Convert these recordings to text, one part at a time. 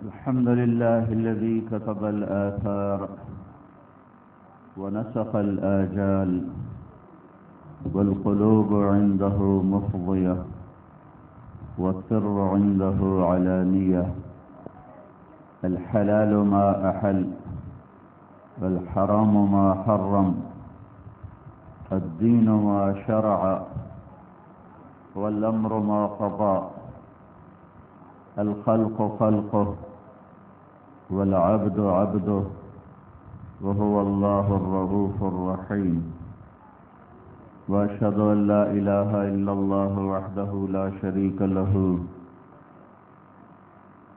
الحمد لله الذي كتب الآثار ونسخ الآجال والقلوب عنده مفضية والسر عنده علانية. الحلال ما أحل والحرام ما حرم، الدين ما شرع والأمر ما قضى، الخلق خلقه والعبد عبده، وهو الله الرؤوف الرحيم. وأشهد أن لا إله إلا الله وحده لا شريك له،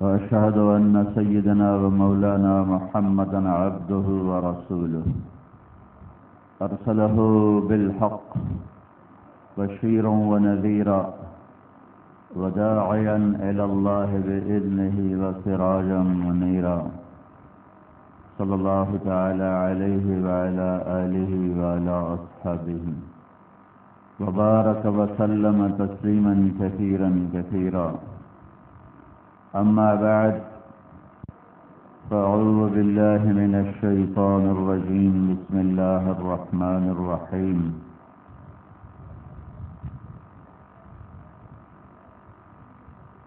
وأشهد أن سيدنا ومولانا محمدا عبده ورسوله، أرسله بالحق بشيرا ونذيرا وداعيا إلى الله بإذنه وسراجا منيرا، صلى الله تعالى عليه وعلى آله وعلى أصحابه وبارك وسلم تسليما كثيرا كثيرا. أما بعد، فأعوذ بالله من الشيطان الرجيم. بسم الله الرحمن الرحيم.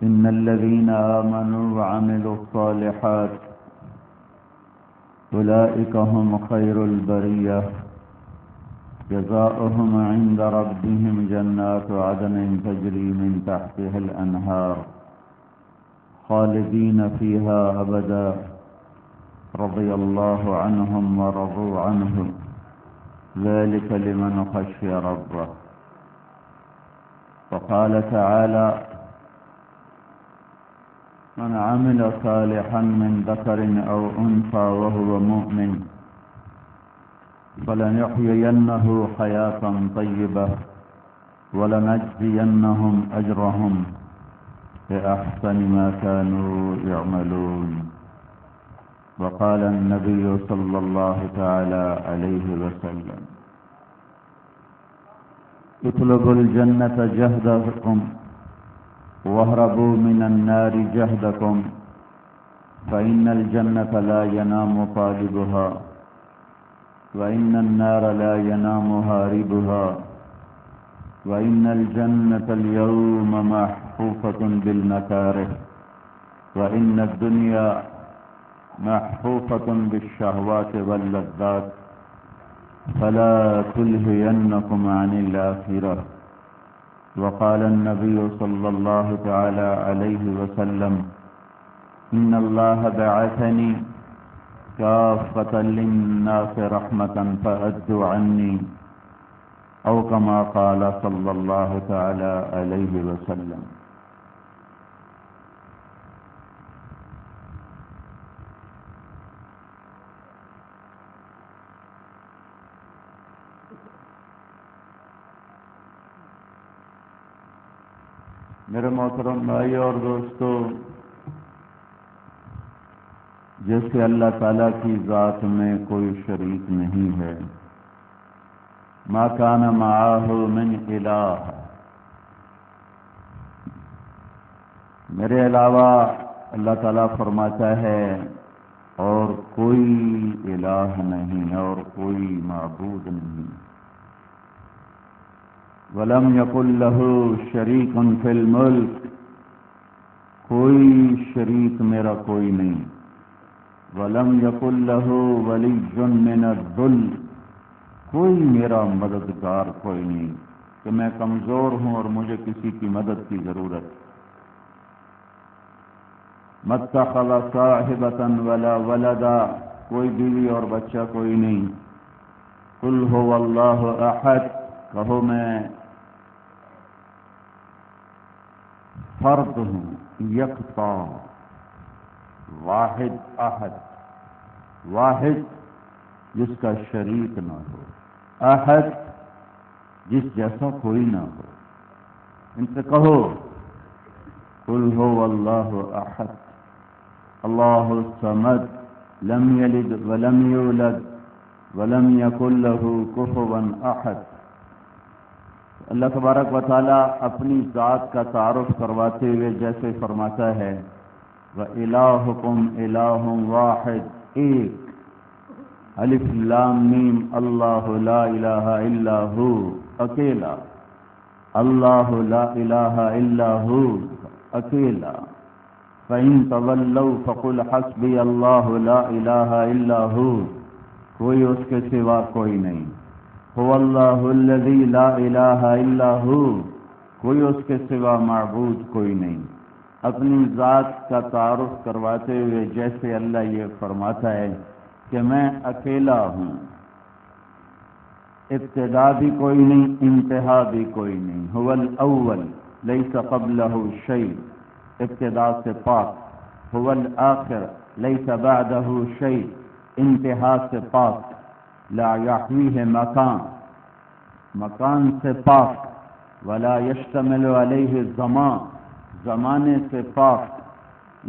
إن الذين آمنوا وعملوا الصالحات أولئك هم خير البرية، جزاؤهم عند ربهم جنات عدن تجري من تحتها الأنهار خالدين فيها أبدا، رضي الله عنهم ورضوا عنه، ذلك لمن خشي ربه. وقال تعالى: من عمل صالحا من ذكر أو أنثى وهو مؤمن فلنحيينه حياة طيبة ولنجزينهم أجرهم بأحسن ما كانوا يعملون. وقال النبي صلى الله تعالى عليه وسلم: اطلبوا الجنة جهدكم واهربوا من النار جهدكم، فإن الجنة لا ينام طالبها وإن النار لا ينام هاربها، وإن الجنة اليوم محفوفة بالمكاره وإن الدنيا محفوفة بالشهوات واللذات، فلا تلهينكم عن الآخرة. وقال النبي صلى الله تعالى عليه وسلم: إن الله بعثني كافة للناس رحمة فأدوا عني، أو كما قال صلى الله تعالى عليه وسلم. میرے محترم بھائی اور دوستو، جیسے اللہ تعالیٰ کی ذات میں کوئی شریک نہیں ہے، ما کان معاہ من الہ، میرے علاوہ اللہ تعالیٰ فرماتا ہے اور کوئی الہ نہیں اور کوئی معبود نہیں. وَلَمْ يَكُنْ لَهُ شَرِيكٌ فِي الْمُلْكِ، کوئی شریک میرا کوئی نہیں. وَلَمْ يَكُنْ لَهُ وَلِيٌّ مِّنَ الذُّلِّ، کوئی میرا مددگار کوئی نہیں کہ میں کمزور ہوں اور مجھے کسی کی مدد کی ضرورت. مَا اتَّخَذَ صَاحِبَةً وَلَا وَلَدًا، کوئی بیوی اور بچہ کوئی نہیں. قُلْ هُوَ اللَّهُ أَحَدٌ، کہو میں فرد ہوں، یکتا، واحد، احد، واحد جس کا شریک نہ ہو، احد جس جیسا کوئی نہ ہو. ان سے کہو: قل هو اللہ احد اللہ الصمد لم یلد ولم یولد ولم یکن له کفوا احد. اللہ تبارک و تعالیٰ اپنی ذات کا تعارف کرواتے ہوئے جیسے فرماتا ہے وإلہکم الہ واحد ایک الف لام میم اللہ لا الہ الا ہو اکیلا اللہ لا الہ الا ہو اکیلا فَإِن تَوَلَّوْا فَقُلْ حَسْبِيَ اللَّهُ لَا إِلَٰهَ إِلَّا هُوَ کوئی اس کے سوا کوئی نہیں هُوَ اللَّهُ الَّذِي لَا إِلَٰهَ إِلَّا هُوَ کوئی اس کے سوا معبود کوئی نہیں. اپنی ذات کا تعارف کرواتے ہوئے جیسے اللہ یہ فرماتا ہے کہ میں اکیلا ہوں، ابتدا بھی کوئی نہیں انتہا بھی کوئی نہیں. هُوَ الْأَوَّلُ لَيْسَ قَبْلَهُ شَيْءٌ ابتدا سے پاک. هو الآخر لیس بعدہ شیء انتہا سے پاک. لا یحویہ مکان سے پاک. ولا یشتمل علیہ زمان زمانے سے پاک.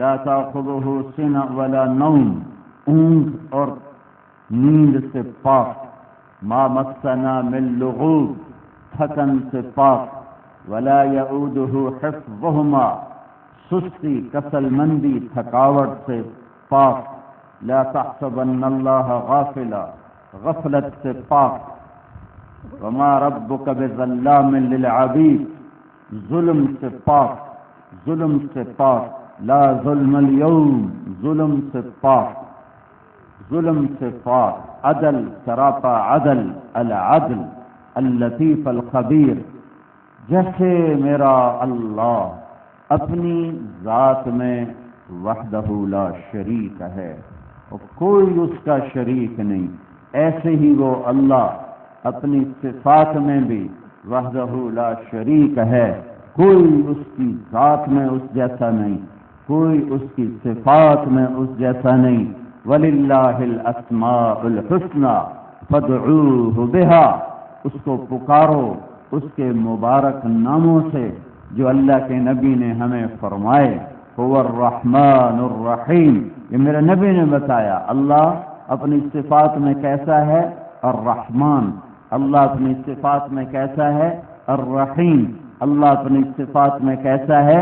لا تأخذہ سنہ ولا نوم اونگ اور نیند سے پاک. ما مسنا من لغوب تھکن سے پاک. ولا یعودہ حفظہما سستی کسل مندی تھکاوٹ سے پاک. لا تحسبن اللہ غافلا غفلت سے پاک. وما ربک بظلام للعبید ظلم سے پاک ظلم سے پاک. لا ظلم اليوم ظلم سے پاک ظلم سے پاک. عدل سراپا عدل. العدل اللطیف الخبیر. جیسے میرا اللہ اپنی ذات میں وحدہ لا شریک ہے اور کوئی اس کا شریک نہیں، ایسے ہی وہ اللہ اپنی صفات میں بھی وحدہ لا شریک ہے. کوئی اس کی ذات میں اس جیسا نہیں، کوئی اس کی صفات میں اس جیسا نہیں. وَلِلَّهِ الْأَسْمَاءُ الْحُسْنَى فَادْعُوهُ بِهَا اس کو پکارو اس کے مبارک ناموں سے جو اللہ کے نبی نے ہمیں فرمائے. هو الرحمن الرحیم یہ میرے نبی نے بتایا. اللہ اپنی صفات میں کیسا ہے؟ الرحمن. اللہ اپنی صفات میں کیسا ہے؟ الرحیم. اللہ اپنی صفات میں کیسا ہے؟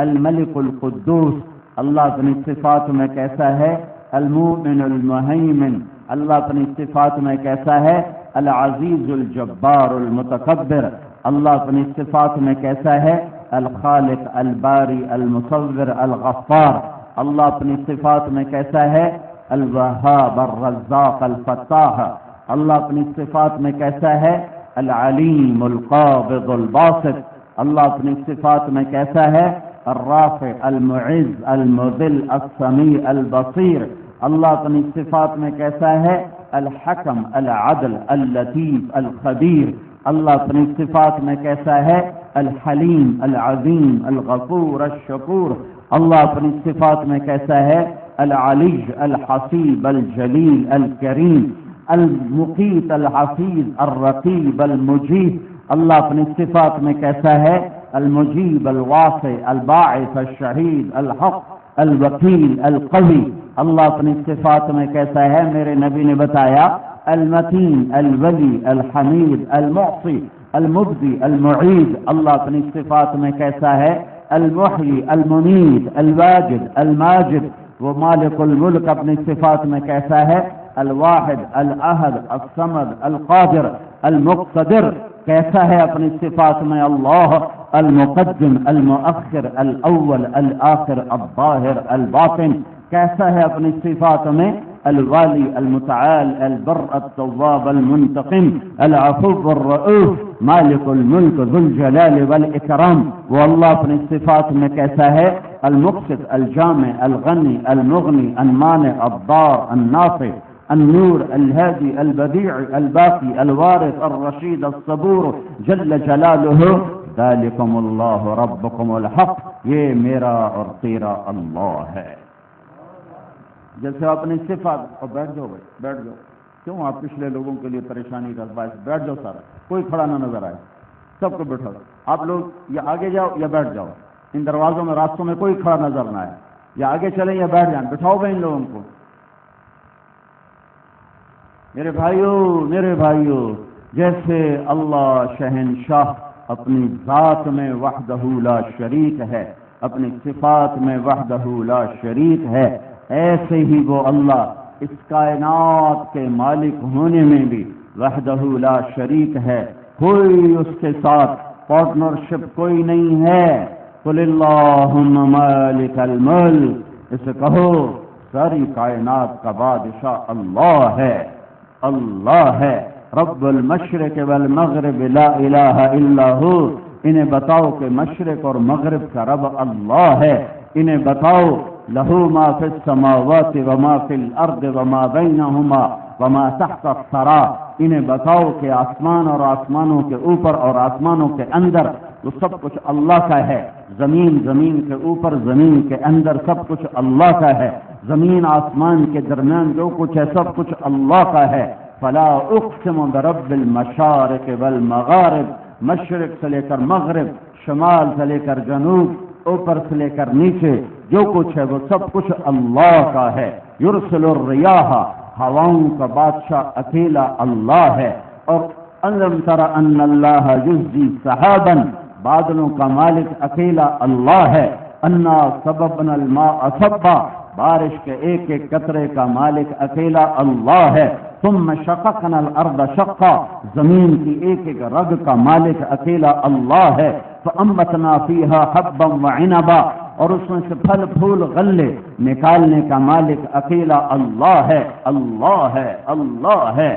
الملک القدوس. اللہ اپنی صفات میں کیسا ہے؟ المؤمن المہیمن. اللہ اپنی صفات میں کیسا ہے؟ العزیز الجبار المتکبر. اللہ اپنی صفات میں کیسا ہے؟ الخالق الباری المصور الغفار. اللہ اپنی صفات میں کیسا ہے؟ الوہاب الرزاق الفتاح. اللہ اپنی صفات میں کیسا ہے؟ العلیم القابض الباسط. اللہ اپنی صفات میں کیسا ہے؟ الرافع المعز المذل السمیع البصیر. اللہ اپنی صفات میں کیسا ہے؟ الحکم العدل اللطیف الخبیر. اللہ اپنی صفات میں کیسا ہے؟ الحلیم العظیم الغفور الشکور. اللہ اپنی صفات میں کیسا ہے؟ العلی الحسیب الجلیل الکریم المقیت الحفیظ الرقیب المجیب. اللہ اپنی صفات میں کیسا ہے؟ المجیب الواسع الباعث الشہید الحق الوکیل القوی. اللہ اپنی صفات میں کیسا ہے؟ میرے نبی نے بتایا المتین الولی الحمید المعصی المبدی المعید. اللہ اپنی صفات میں کیسا ہے؟ المحیی الممیت الواجد الماجد. وہ مالک الملک اپنی صفات میں کیسا ہے؟ الواحد الاحد الصمد القادر المقتدر. کیسا ہے اپنی صفات میں اللہ؟ المقدم المؤخر الاول الآخر الظاہر الباطن. کیسا ہے اپنی صفات میں؟ الوالی المتعال البر التواب المنتقم العفو الرؤوف مالک الملک ذو الجلال والاکرام. وہ اللہ اپنی صفات میں کیسا ہے؟ المقسط الجامع الغنی المغنی المانع الضار النافع النور الهادي البديع الباقي الوارث الرشيد الصبور جل جلالہ. ذالکم اللہ ربکم الحق. یہ میرا اور تیرا اللہ ہے. جیسے اپنی صفات. اور بیٹھ جاؤ بھائی بیٹھ جاؤ. کیوں آپ پچھلے لوگوں کے لیے پریشانی کا باعث؟ بیٹھ جاؤ سارا. کوئی کھڑا نہ نظر آئے. سب کو بٹھا دو. آپ لوگ یا آگے جاؤ یا بیٹھ جاؤ. ان دروازوں میں راستوں میں کوئی کھڑا نظر نہ آئے. یا آگے چلیں یا بیٹھ جائیں. بٹھاؤ بھائی ان لوگوں کو. میرے بھائیوں جیسے اللہ شہنشاہ اپنی ذات میں وحدہ لا شریک ہے اپنی صفات میں وحدہ لا شریک ہے، ایسے ہی وہ اللہ اس کائنات کے مالک ہونے میں بھی وحدہ لا شریک ہے، کوئی اس کے ساتھ پارٹنرشپ کوئی نہیں ہے۔ قل اللہم مالک الملک، اسے کہو ساری کائنات کا بادشاہ اللہ ہے، اللہ ہے، رب المشرق والمغرب لا الہ الا ہو۔ انہیں بتاؤ کہ مشرق اور مغرب کا رب اللہ ہے، انہیں بتاؤ لہو ما فی السماوات وما فی الارض وما بینہما وما تحت الثری، انہیں بتاؤ کہ آسمان اور آسمانوں کے اوپر اور آسمانوں کے اندر وہ سب کچھ اللہ کا ہے، زمین زمین کے اوپر زمین کے اندر سب کچھ اللہ کا ہے، زمین آسمان کے درمیان جو کچھ ہے سب کچھ اللہ کا ہے۔ فلا اقسم برب المشارق والمغارب، مشرق سے لے کر مغرب، شمال سے لے کر جنوب، اوپر سے لے کر نیچے جو کچھ ہے وہ سب کچھ اللہ کا ہے۔ یرسل الریاح، ہواؤں کا بادشاہ اکیلا اللہ ہے۔ اور الم تر ان اللہ یزجی سحابا، بادلوں کا مالک اکیلا اللہ ہے۔ انا سببنا الماء صبا، بارش کے ایک ایک قطرے کا مالک اکیلا اللہ ہے۔ ثم شققنا الارض شقا، زمین کی ایک ایک رگ کا مالک اکیلا اللہ ہے۔ فانبتنا فیہا حبا وعنبا، اور اس میں سے پھل پھول غلے نکالنے کا مالک اکیلا اللہ ہے، اللہ ہے، اللہ ہے۔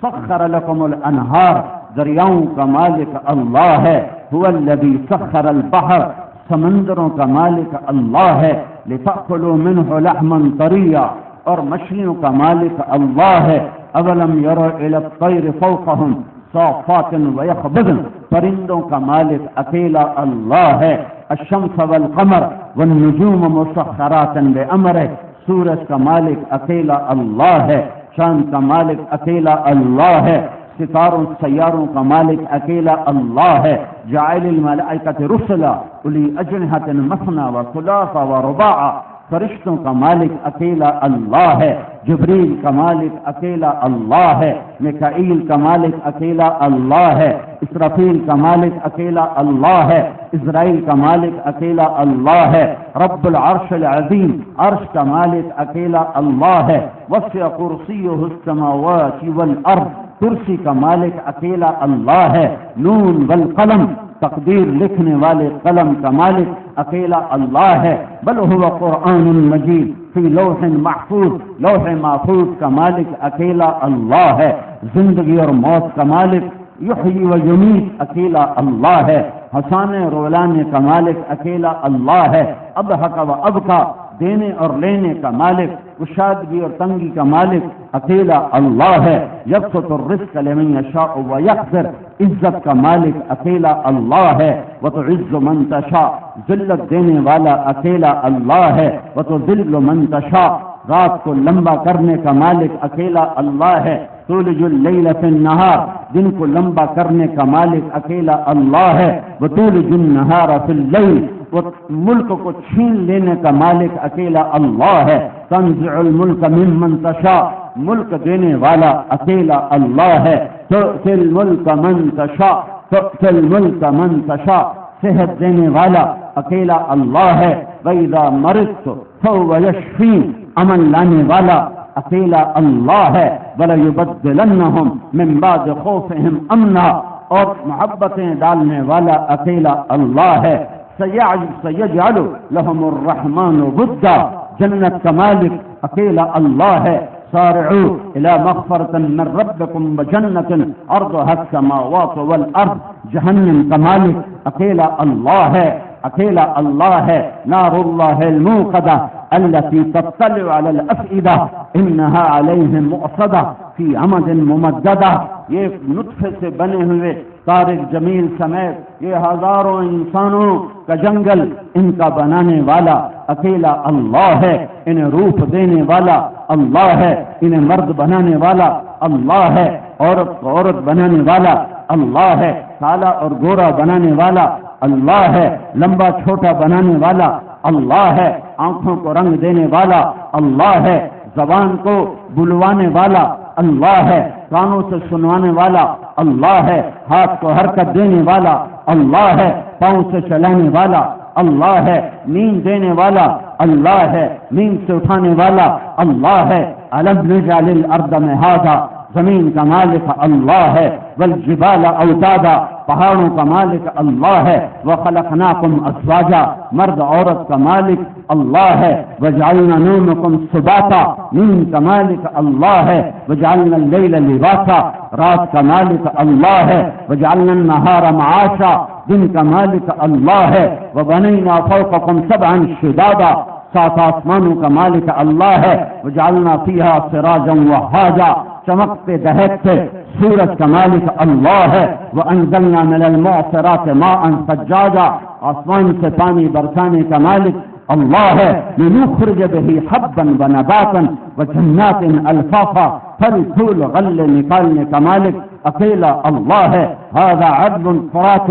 سخر لکم الانہار، دریاؤں کا مالک اللہ ہے۔ هو الذی سخر البحر، سمندروں کا مالک اللہ ہے۔ لتأکلوا منہ لحما طریا، اور مچھلیوں کا مالک اللہ ہے۔ اولم یروا الی الطیر فوقہم صافات ویقبضن، پرندوں کا مالک اکیلا اللہ ہے۔ الشمس والقمر والنجوم مسخرات بامرہ، سورج کا مالک اکیلا اللہ ہے، چاند کا مالک اکیلا اللہ ہے، ستاروں سیاروں کا مالک اکیلا اللہ ہے۔ جاعل الملائکۃ رسلا اولی اجنحۃ مثنی وثلاث ورباع، فرشتوں کا مالک اکیلا اللہ ہے۔ جبریل کا مالک اکیلا اللہ ہے۔ میکائیل کا مالک اکیلا اللہ ہے۔ اسرافیل کا مالک اکیلا اللہ ہے۔ اسرائیل کا مالک اکیلا اللہ ہے۔ رب العرش العظیم، عرش کا مالک اکیلا اللہ ہے۔ وسع کرسیہ السماوات والارض، کرسی کا مالک اکیلا اللہ ہے۔ نون والقلم، تقدیر لکھنے والے قلم کا مالک اکیلا اللہ ہے۔ بل هو قرآن مجید فی لوح محفوظ، لوح محفوظ کا مالک اکیلا اللہ ہے۔ زندگی اور موت کا مالک یحیی و یمیت اکیلا اللہ ہے۔ ہنسانے اور رلانے کا مالک اکیلا اللہ ہے۔ اضحک و ابکا، دینے اور لینے کا مالک، کشادگی اور تنگی کا مالک اکیلا اللہ ہے۔ یبسط الرزق لمن یشاء ویقدر، عزت کا مالک اکیلا اللہ ہے۔ وتعز من تشاء، ذلت دینے والا اکیلا اللہ ہے۔ وتذل من تشاء، رات کو لمبا کرنے کا مالک اکیلا اللہ ہے۔ تولج اللیل فی النہار، دن کو لمبا کرنے کا مالک اکیلا اللہ ہے۔ وتولج النہار فی اللیل، وہ ملک کو چھین لینے کا مالک اکیلا اللہ ہے۔ تنزع الملک ممن تشاء، ملک دینے والا اکیلا اللہ ہے۔ تؤتی الملک من تشاء، تؤتی الملک من تشاء، صحت دینے والا اکیلا اللہ ہے۔ وَإِذَا مَرِضْتُ فَهُوَ يَشْفِينِ، امن لانے والا اکیلا اللہ ہے۔ وَلَيُبَدِّلَنَّهُمْ مِنْ بَعْدِ خَوْفِهِمْ أَمْنًا، اور محبتیں ڈالنے والا اکیلا اللہ ہے۔ سَيَجْعَلُ لَهُمُ الرَّحْمَنُ وُدًّا، جنت کا مالک اکیلا اللہ ہے۔ سارعوا الى مغفرة من ربكم وجنة عرضها السماوات والارض، جہنم کا مالک اکیلا اللہ ہے، اکیلا اللہ ہے۔ نار اللہ الموقدة التي تطلع على الافئدة انها عليهم مؤصدة في عمد ممددة، یہ نطفے سے بنے ہوئے طارق جمیل سمیت یہ ہزاروں انسانوں کا جنگل، ان کا بنانے والا اکیلا اللہ ہے۔ انہیں روح دینے والا اللہ ہے، انہیں مرد بنانے والا اللہ ہے، عورت کو عورت بنانے والا اللہ ہے، کالا اور گورا بنانے والا اللہ ہے، لمبا چھوٹا بنانے والا اللہ ہے، آنکھوں کو رنگ دینے والا اللہ ہے، زبان کو بلوانے والا اللہ ہے، کانوں سے سنوانے والا اللہ ہے، ہاتھ کو حرکت دینے والا اللہ ہے، پاؤں سے چلانے والا اللہ ہے، نیند دینے والا اللہ ہے، نیند سے اٹھانے والا اللہ ہے۔ الم نجعل الارض مہادا، زمین کا مالک اللہ ہے، والجبال اوتادا، پہاڑوں کا مالک اللہ ہے، وخلقناکم ازواجا، مرد عورت کا مالک اللہ ہے، وجعلنا نومکم سباتا، نیند کا مالک اللہ ہے، وجعلنا اللیل لباسا، رات کا مالک اللہ ہے، وجعلنا النہار معاشا، دن کا مالک اللہ ہے، وبنینا فوقکم سبعا شدادا، سات آسمانوں کا مالک اللہ ہے، وجعلنا فیہا سراجا وہاجا، چمکتے دہکتے سورج کا مالک اللہ ہے، وانزلنا من المعصرات ماء ثجاجا، آسمان سے پانی برسانے کا مالک اللہ ہے، لنخرج به حبا ونباتا وجنات الفافا، پھل پھول غلے نکالنے کا مالک اکیلا اللہ ہے۔ هذا عذب فرات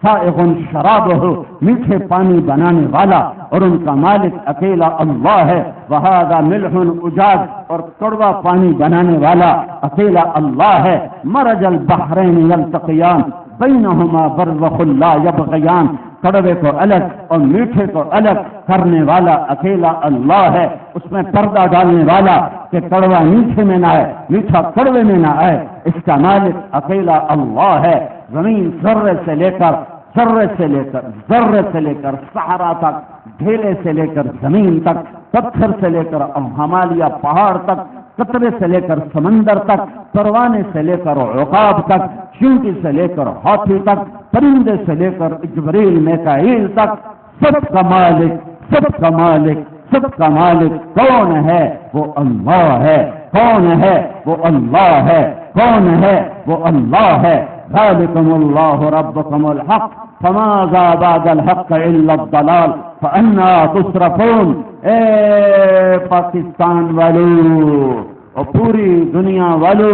سائغ شرابہ، میٹھے پانی بنانے والا اور ان کا مالک اکیلا اللہ ہے۔ وہذا ملح اجاج، اور کڑوا پانی بنانے والا اکیلا اللہ ہے۔ مرج البحرین یلتقیان بینہما برزخ لا یبغیان، کڑوے کو الگ اور میٹھے کو الگ کرنے والا اکیلا اللہ ہے۔ اس میں پردہ ڈالنے والا کہ کڑوا میٹھے میں نہ آئے، میٹھا کڑوے میں نہ آئے، اس کا مالک اکیلا اللہ ہے۔ زمین ذرے سے لے کر صحرا تک، ڈھیلے سے لے کر زمین تک، پتھر سے لے کر ہمالیہ پہاڑ تک، قطرے سے لے کر سمندر تک، پروانے سے لے کر عقاب تک، چیونٹی سے لے کر ہاتھی تک، پرندے سے لے کر جبریل میکائیل تک، سب کا مالک کون ہے؟ وہ اللہ ہے۔ کون ہے؟ وہ اللہ ہے۔ کون ہے؟ وہ اللہ ہے۔ ذالکم اللہ ربکم الحق فماذا بعد الحق الا الضلال فانا تصرفون۔ اے پاکستان والو اور پوری دنیا والو،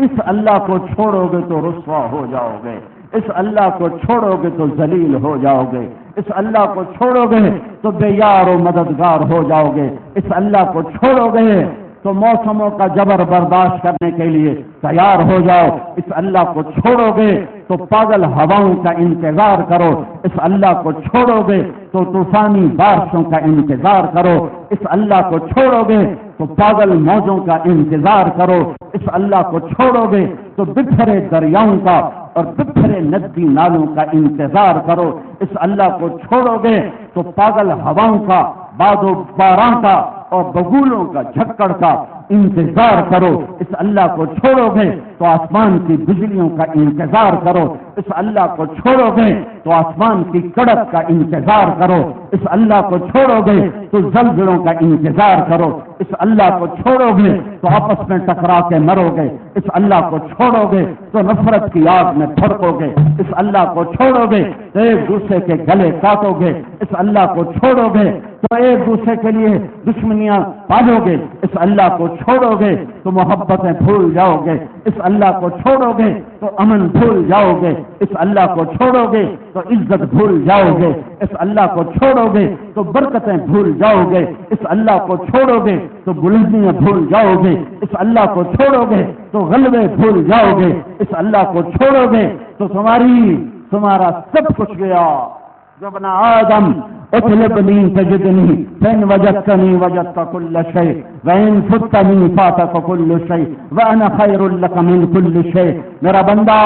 اس اللہ کو چھوڑو گے تو رسوا ہو جاؤ گے، اس اللہ کو چھوڑو گے تو ذلیل ہو جاؤ گے، اس اللہ کو چھوڑو گے تو بے یار و مددگار ہو جاؤ گے، اس اللہ کو چھوڑو گے تو موسموں کا جبر برداشت کرنے کے لیے تیار ہو جاؤ، اس اللہ کو چھوڑو گے تو پاگل ہواؤں کا انتظار کرو، اس اللہ کو چھوڑو گے تو طوفانی بارشوں کا انتظار کرو، اس اللہ کو چھوڑو گے تو پاگل موجوں کا انتظار کرو، اس اللہ کو چھوڑو گے تو بکھرے دریاؤں کا اور بکھرے ندی نالوں کا انتظار کرو، اس اللہ کو چھوڑو گے تو پاگل ہواؤں کا، باد و باران کا اور بگولوں کا جھکڑ کا انتظار کرو، اس اللہ کو چھوڑو گے تو آسمان کی بجلیوں کا انتظار کرو، اس اللہ کو چھوڑو گے تو آسمان کی کڑک کا انتظار کرو، اس اللہ کو چھوڑو گے تو زلزلوں کا انتظار کرو، اس اللہ کو چھوڑو گے تو آپس میں ٹکرا کے مرو گے، اس اللہ کو چھوڑو گے تو نفرت کی آگ میں بھڑکو گے، اس اللہ کو چھوڑو گے تو ایک دوسرے کے گلے کاٹو گے، اس اللہ کو چھوڑو گے تو ایک دوسرے کے لیے دشمنیاں پالو گے، اس اللہ کو چھوڑو گے تو محبتیں بھول جاؤ گے، اس اللہ کو چھوڑو گے تو امن بھول جاؤ گے، اس اللہ کو چھوڑو گے تو عزت بھول جاؤ گے، اس اللہ کو چھوڑو گے تو برکتیں بھول جاؤ گے، اس اللہ کو چھوڑو گے تو بلندیاں بھول جاؤ گے، اس اللہ کو چھوڑو گے تو غلبے بھول جاؤ گے، اس اللہ کو چھوڑو گے تو تمہارا سب کچھ گیا۔ جب نا آدم اطلبنی تجدنی فإن وجدتنی وجدت كل شيء وإن فتنی فاتك كل شيء وأنا خير لك من كل شيء۔ میرا بندہ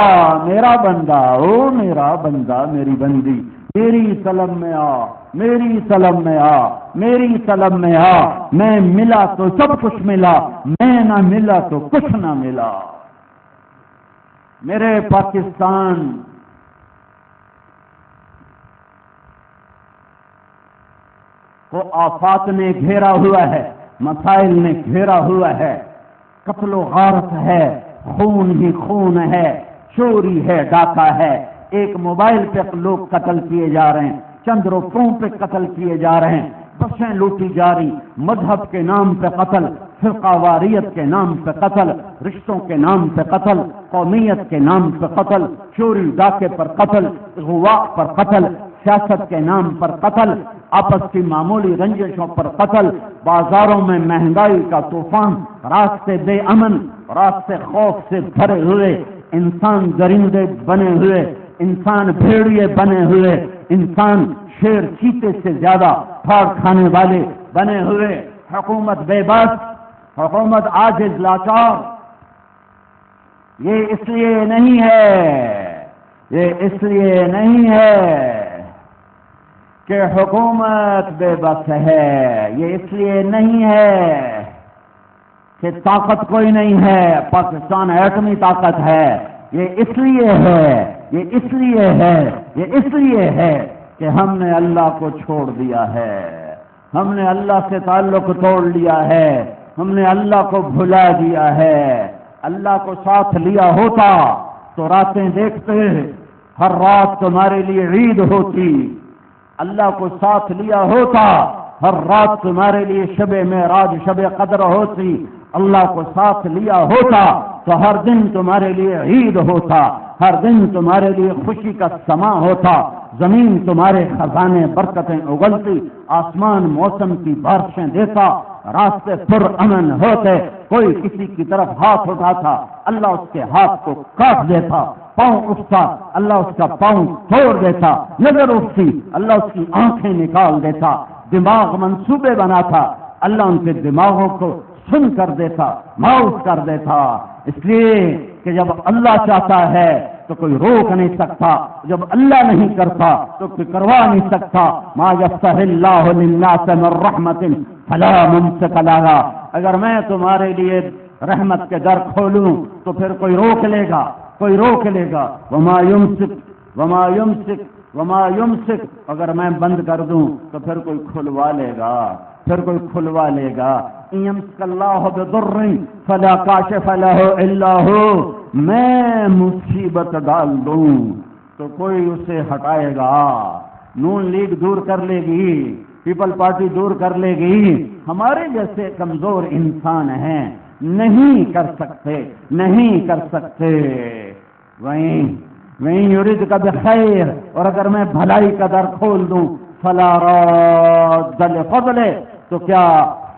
او میرا بندہ میری بندی، میری طلب میں آ، میری طلب میں آ، میری طلب میں آ، میں ملا تو سب کچھ ملا، میں نہ ملا تو کچھ نہ ملا۔ میرے پاکستان کو آفات نے گھیرا ہوا ہے، مسائل نے گھیرا ہوا ہے، قتل و غارت ہے، خون ہی خون ہے، چوری ہے، ڈاکہ ہے، ایک موبائل پہ لوگ قتل کیے جا رہے ہیں، چند روپوں پہ قتل کیے جا رہے ہیں، بسیں لوٹی جا رہی، مذہب کے نام پہ قتل، فرقہ واریت کے نام پہ قتل، رشتوں کے نام پہ قتل، قومیت کے نام پہ قتل، چوری ڈاکے پر قتل، اغوا پر قتل، سیاست کے نام پر قتل، آپس کی معمولی رنجشوں پر قتل، بازاروں میں مہنگائی کا طوفان، راستے بے امن، راستے خوف سے بھرے ہوئے، انسان درندے بنے ہوئے، انسان بھیڑیے بنے ہوئے، انسان شیر چیتے سے زیادہ پھاڑ کھانے والے بنے ہوئے، حکومت بے بس، حکومت عاجز لاچار. یہ اس لیے نہیں ہے، یہ اس لیے نہیں ہے کہ حکومت بے بس ہے، یہ اس لیے نہیں ہے کہ طاقت کوئی نہیں ہے، پاکستان ایٹمی طاقت ہے. یہ اس لیے ہے، یہ اس لیے ہے، یہ اس لیے ہے کہ ہم نے اللہ کو چھوڑ دیا ہے، ہم نے اللہ سے تعلق توڑ لیا ہے، ہم نے اللہ کو بھلا دیا ہے. اللہ کو ساتھ لیا ہوتا تو راتیں دیکھتے، ہر رات تمہارے لیے عید ہوتی. اللہ کو ساتھ لیا ہوتا ہر رات تمہارے لیے شب معراج، شب قدر ہوتی. اللہ کو ساتھ لیا ہوتا تو ہر دن تمہارے لیے عید ہوتا، ہر دن تمہارے لیے خوشی کا سما ہوتا. زمین تمہارے خزانے برکتیں اگلتی، آسمان موسم کی بارشیں دیتا، راستے پر امن ہوتے. کوئی کسی کی طرف ہاتھ اٹھاتا، اللہ اس کے ہاتھ کو کاٹ دیتا. پاؤں اٹھتا، اللہ اس کا پاؤں توڑ دیتا. نظر اٹھتی، اللہ اس کی آنکھیں نکال دیتا. دماغ منصوبے بناتا، اللہ ان کے دماغوں کو سن کر دیتا، ماؤس کر دیتا. اس لیے کہ جب اللہ چاہتا ہے تو کوئی روک نہیں سکتا، جب اللہ نہیں کرتا تو کوئی کروا نہیں سکتا. ما یفتح اللہ للناس من رحمت فلا ممسک لها. اگر میں تمہارے لیے رحمت کے در کھولوں تو پھر کوئی روک لے گا، کوئی روک لے گا. وما یمسک وما یمسک وما یمسک. اگر میں بند کر دوں تو پھر کوئی کھلوا لے گا، پھر کوئی کھلوا لے گا. یمسک اللہ بضر فلا کاشف له الا هو. میں مصیبت ڈال دوں تو کوئی اسے ہٹائے گا. نون لیگ دور کر لے گی، پیپل پارٹی دور کر لے گی. ہمارے جیسے کمزور انسان ہیں، نہیں کر سکتے، نہیں کر سکتے. وہیں یرید کا بخیر. اور اگر میں بھلائی کا در کھول دوں فلا راد لفضلہ، تو کیا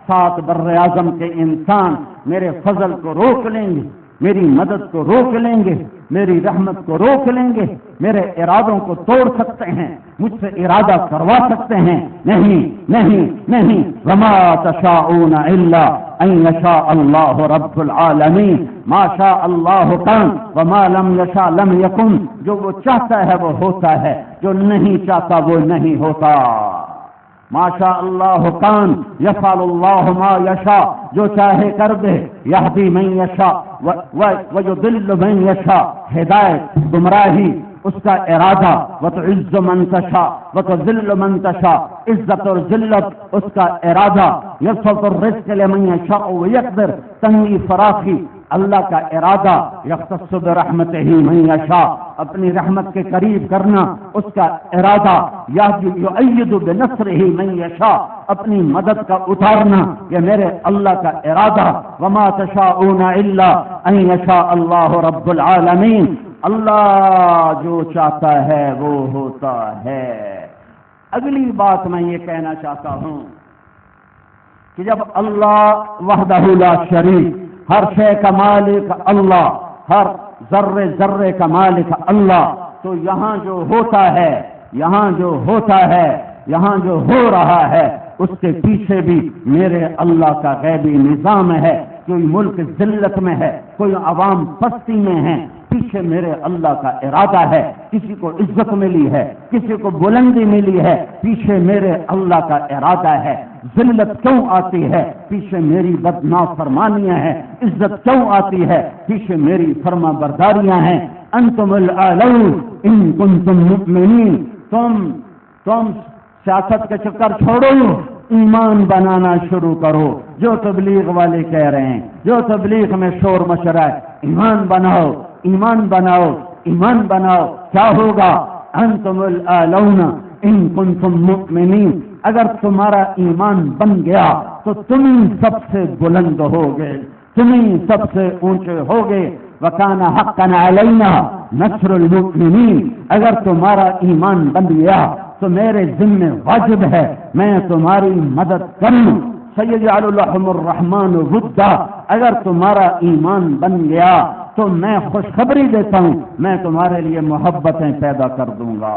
7 بر اعظم کے انسان میرے فضل کو روک لیں گے، میری مدد کو روک لیں گے، میری رحمت کو روک لیں گے؟ میرے ارادوں کو توڑ سکتے ہیں، مجھ سے ارادہ کروا سکتے ہیں؟ نہیں نہیں نہیں. وما تشاءون الا ان یشاء اللہ رب العالمین. ما شاء اللہ کان وما لم یشاء لم یکن. جو وہ چاہتا ہے وہ ہوتا ہے، جو نہیں چاہتا وہ نہیں ہوتا. ما شاء اللہ کان یفعل اللہ ما یشاء. جو چاہے کر دے. یہدی من یشاء ویضل من یشاء. ہدایت، گمراہی اس کا ارادہ. وتعز من تشاء وتذل من تشاء. عزت اور ذلت اس کا ارادہ. یبسط الرزق لمن یشاء ویقدر. تنگی فراخی اللہ کا ارادہ. یختص برحمتہ من یشاء. اپنی رحمت کے قریب کرنا اس کا ارادہ. یؤید بنصرہ من یشاء. اپنی مدد کا اتارنا یہ میرے اللہ کا ارادہ. وما تشاءون الا ان یشاء اللہ رب العالمین. اللہ جو چاہتا ہے وہ ہوتا ہے. اگلی بات میں یہ کہنا چاہتا ہوں کہ جب اللہ وحدہ لا شریک، ہر شے کا مالک اللہ، ہر ذرے ذرے کا مالک اللہ، تو یہاں جو ہوتا ہے، یہاں جو ہوتا ہے، یہاں جو ہو رہا ہے، اس کے پیچھے بھی میرے اللہ کا غیبی نظام ہے. کوئی ملک ذلت میں ہے، کوئی عوام پستی میں ہے، پیچھے میرے اللہ کا ارادہ ہے. کسی کو عزت ملی ہے، کسی کو بلندی ملی ہے، پیچھے میرے اللہ کا ارادہ ہے. ذلت کیوں آتی ہے؟ پیچھے میری بدنافرمانیاں ہیں. عزت کیوں آتی ہے؟ پیچھے میری فرما برداریاں ہیں. انتم الاعلون ان کنتم مؤمنین. تم سیاست کے چکر چھوڑو، ایمان بنانا شروع کرو. جو تبلیغ والے کہہ رہے ہیں، جو تبلیغ میں شور مشرہ ہے، ایمان بناؤ، ایمان بناؤ، ایمان بناؤ. کیا ہوگا؟ انتم الاعلون ان کنتم مؤمنین. اگر تمہارا ایمان بن گیا تو تم سب سے بلند ہوگے، تم سب سے اونچے ہوگے. وکان حقا علینا نصر المؤمنین. اگر تمہارا ایمان بن گیا تو میرے ذمہ واجب ہے میں تمہاری مدد کروں. سیجعل لهم الرحمن ودا. اگر تمہارا ایمان بن گیا تو میں خوشخبری دیتا ہوں، میں تمہارے لیے محبتیں پیدا کر دوں گا.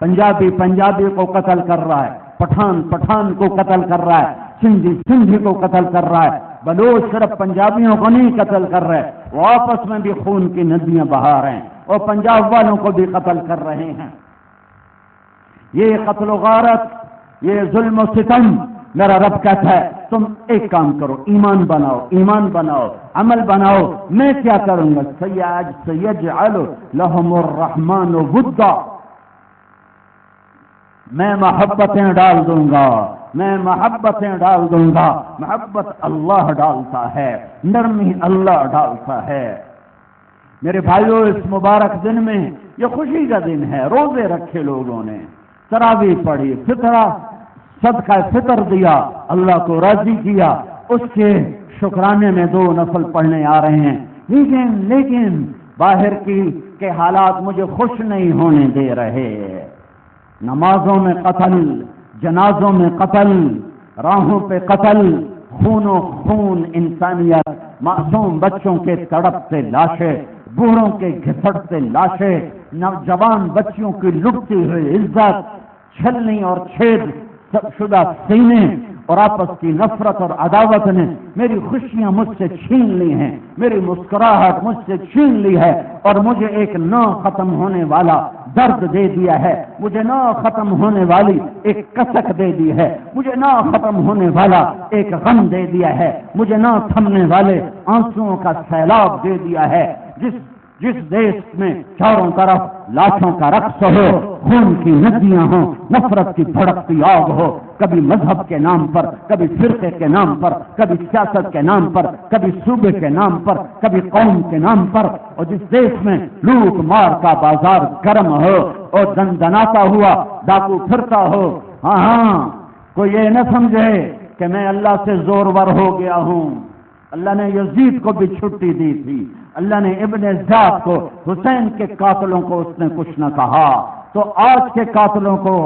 پنجابی پنجابی کو قتل کر رہا ہے، پٹھان پٹھان کو قتل کر رہا ہے، سندھی سندھی کو قتل کر رہا ہے، بلوچ صرف پنجابیوں کو نہیں قتل کر رہے، وہ آپس میں بھی خون کی ندیاں بہا رہے ہیں اور پنجاب والوں کو بھی قتل کر رہے ہیں۔ یہ قتل و غارت، یہ ظلم و ستم، میرا رب کہتا ہے تم ایک کام کرو، ایمان بناؤ، ایمان بناؤ، عمل بناؤ، میں کیا کروں گا؟ سیجعل لهم الرحمن ودا، میں محبتیں ڈال دوں گا، میں محبتیں ڈال دوں گا۔ محبت اللہ ڈالتا ہے، نرمی اللہ ڈالتا ہے۔ میرے بھائیو، اس مبارک دن میں، یہ خوشی کا دن ہے، روزے رکھے لوگوں نے، تراویح پڑھی، فطرہ صدقہ فطر دیا، اللہ کو راضی کیا، اس کے شکرانے میں 2 نفل پڑھنے آ رہے ہیں، لیکن باہر کے حالات مجھے خوش نہیں ہونے دے رہے۔ نمازوں میں قتل، جنازوں میں قتل، راہوں پہ قتل، خون و خون انسانیت، معصوم بچوں کے تڑپتے لاشیں، بوڑھوں کے گھسٹتے لاشیں، نوجوان بچیوں کی لٹتی ہوئی عزت، چھلنی اور چھید شدہ سینے اور آپس کی نفرت اور عداوت نے میری خوشیاں مجھ سے چھین لی ہیں، میری مسکراہٹ مجھ سے چھین لی ہے، اور مجھے ایک نہ ختم ہونے والا درد دے دیا ہے، مجھے نہ ختم ہونے والی ایک کسک دے دی ہے، مجھے نہ ختم ہونے والا ایک غم دے دیا ہے، مجھے نہ تھمنے والے آنسوؤں کا سیلاب دے دیا ہے۔ جس دیش میں چاروں طرف لاشوں کا رقص ہو، خون کی ندیاں ہوں، نفرت کی بھڑکتی آگ ہو، کبھی مذہب کے نام پر، کبھی فرقے کے نام پر، کبھی سیاست کے نام پر، کبھی صوبے کے نام پر، کبھی قوم کے نام پر، اور جس دیش میں لوٹ مار کا بازار گرم ہو اور دندناتا ہوا ڈاکو پھرتا ہو، ہاں کوئی یہ نہ سمجھے کہ میں اللہ سے زورور ہو گیا ہوں۔ اللہ نے یزید کو بھی چھٹی دی تھی، اللہ نے ابن زیاد کو، حسین کے قاتلوں کو اس نے کچھ نہ کہا، تو آج کے قاتلوں کو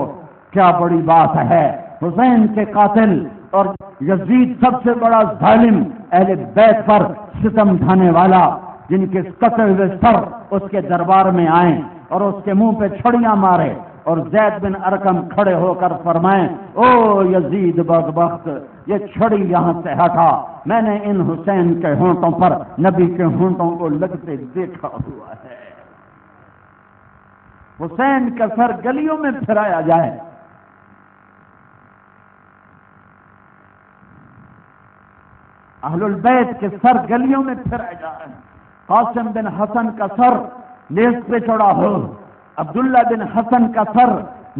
کیا بڑی بات ہے؟ حسین کے قاتل اور یزید سب سے بڑا ظالم، اہل بیت پر ستم ڈھانے والا، جن کے کٹے ہوئے سر اس کے دربار میں آئیں اور اس کے منہ پہ چھڑیاں مارے، اور زید بن ارقم کھڑے ہو کر فرمائیں، او یزید بدبخت، یہ چھڑی یہاں سے ہٹا، میں نے ان حسین کے ہونٹوں پر نبی کے ہونٹوں کو لگتے دیکھا ہوا ہے۔ حسین کا سر گلیوں میں پھرایا جائے، اہل البیت کے سر گلیوں میں پھرائے جائے، قاسم بن حسن کا سر نیز پہ چڑھا ہو، عبداللہ بن حسن کا سر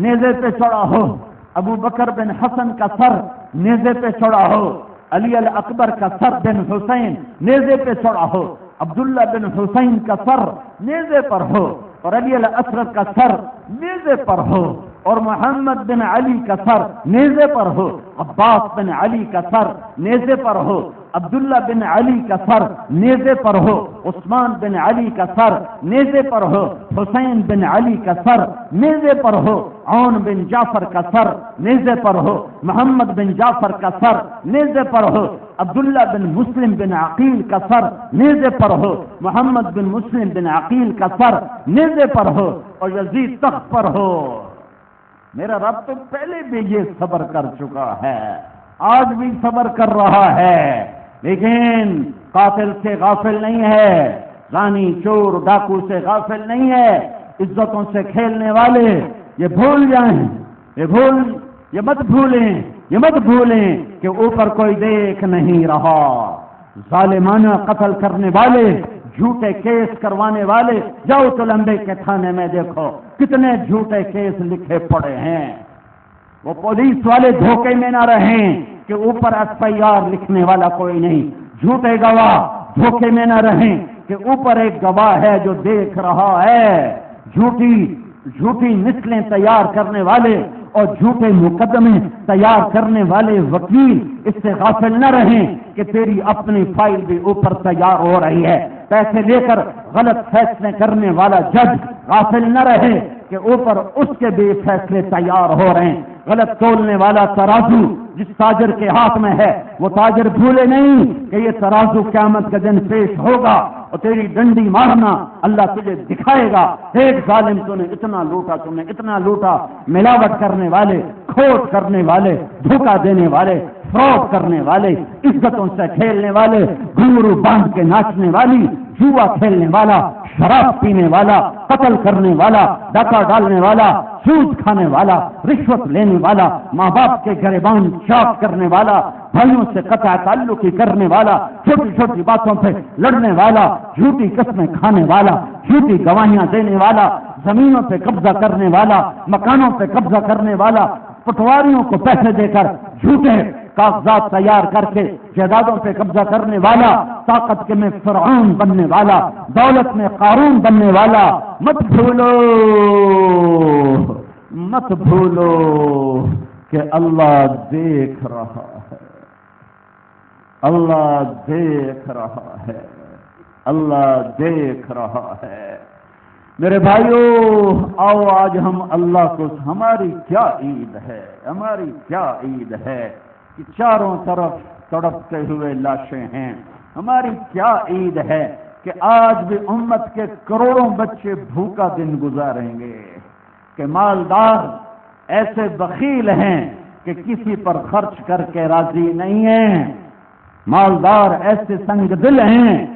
نیزے پہ چڑھا ہو، ابو بکر بن حسن کا سر نیزے پہ چڑھا ہو، علی الاکبر کا سر بن حسین نیزے پہ چڑھا ہو، عبداللہ بن حسین کا سر نیزے پر ہو، اور علی الاصغر کا سر نیزے پر ہو، اور محمد بن علی کا سر نیزے پر ہو، عباس بن علی کا سر نیزے پر ہو، عبداللہ بن علی کا سر نیزے پر ہو، عثمان بن علی کا سر نیزے پر ہو، حسین بن علی کا سر نیزے پر ہو، عون بن جعفر کا سر نیزے پر ہو، محمد بن جعفر کا سر نیزے پر ہو، عبداللہ بن مسلم بن عقیل کا سر نیزے پر ہو، محمد بن مسلم بن عقیل کا سر نیزے پر ہو، اور یزید تخت پر ہو۔ میرا رب تو پہلے بھی یہ صبر کر چکا ہے، آج بھی صبر کر رہا ہے، لیکن قاتل سے غافل نہیں ہے، زانی چور ڈاکو سے غافل نہیں ہے، عزتوں سے کھیلنے والے یہ بھول جائیں، یہ مت بھولیں کہ اوپر کوئی دیکھ نہیں رہا۔ ظالمانہ قتل کرنے والے، جھوٹے کیس کروانے والے، جاؤ تو لمبے کے تھانے میں دیکھو کتنے جھوٹے کیس لکھے پڑے ہیں۔ وہ پولیس والے دھوکے میں نہ رہیں کہ اوپر FIR لکھنے والا کوئی نہیں، جھوٹے گواہ دھوکے میں نہ رہیں کہ اوپر ایک گواہ ہے جو دیکھ رہا ہے۔ جھوٹی مثلیں تیار کرنے والے اور جھوٹے مقدمے تیار کرنے والے وکیل اس سے غافل نہ رہیں کہ تیری اپنی فائل بھی اوپر تیار ہو رہی ہے۔ پیسے لے کر غلط فیصلے کرنے والا جج غافل نہ رہے کہ اوپر اس کے بھی فیصلے تیار ہو رہے ہیں۔ غلط تولنے والا ترازو جس تاجر کے ہاتھ میں ہے، وہ تاجر بھولے نہیں کہ یہ ترازو قیامت کے دن پیش ہوگا، اور تیری ڈنڈی مارنا اللہ تجھے دکھائے گا، ایک ظالم تو نے اتنا لوٹا، تم نے اتنا لوٹا، ملاوٹ کرنے والے، کھوٹ کرنے والے، دھوکہ دینے والے، فراڈ کرنے والے، عزتوں سے کھیلنے والے، گھنگرو باندھ کے ناچنے والی، جوا کھیلنے والا، شراب پینے والا، قتل کرنے والا، ڈاکہ ڈالنے والا، سود کھانے والا، رشوت لینے والا، ماں باپ کے گریبان چاک کرنے والا، بھائیوں سے قطع تعلقی کرنے والا، چھوٹی چھوٹی باتوں پہ لڑنے والا، جھوٹی قسمیں کھانے والا، جھوٹی گواہیاں دینے والا، زمینوں پہ قبضہ کرنے والا، مکانوں پہ قبضہ کرنے والا، پٹواریوں کو پیسے دے کر جھوٹے کاغذات تیار کر کے جائیدادوں پہ قبضہ کرنے والا، طاقت کے میں فرعون بننے والا، دولت میں قارون بننے والا، مت بھولو کہ اللہ دیکھ رہا ہے، اللہ دیکھ رہا ہے، اللہ دیکھ رہا ہے۔ میرے بھائیو، آؤ آج ہم اللہ کو، ہماری کیا عید ہے، ہماری کیا عید ہے کہ چاروں طرف تڑپتے ہوئے لاشیں ہیں۔ ہماری کیا عید ہے کہ آج بھی امت کے کروڑوں بچے بھوکا دن گزاریں گے، کہ مالدار ایسے بخیل ہیں کہ کسی پر خرچ کر کے راضی نہیں ہیں، مالدار ایسے سنگ دل ہیں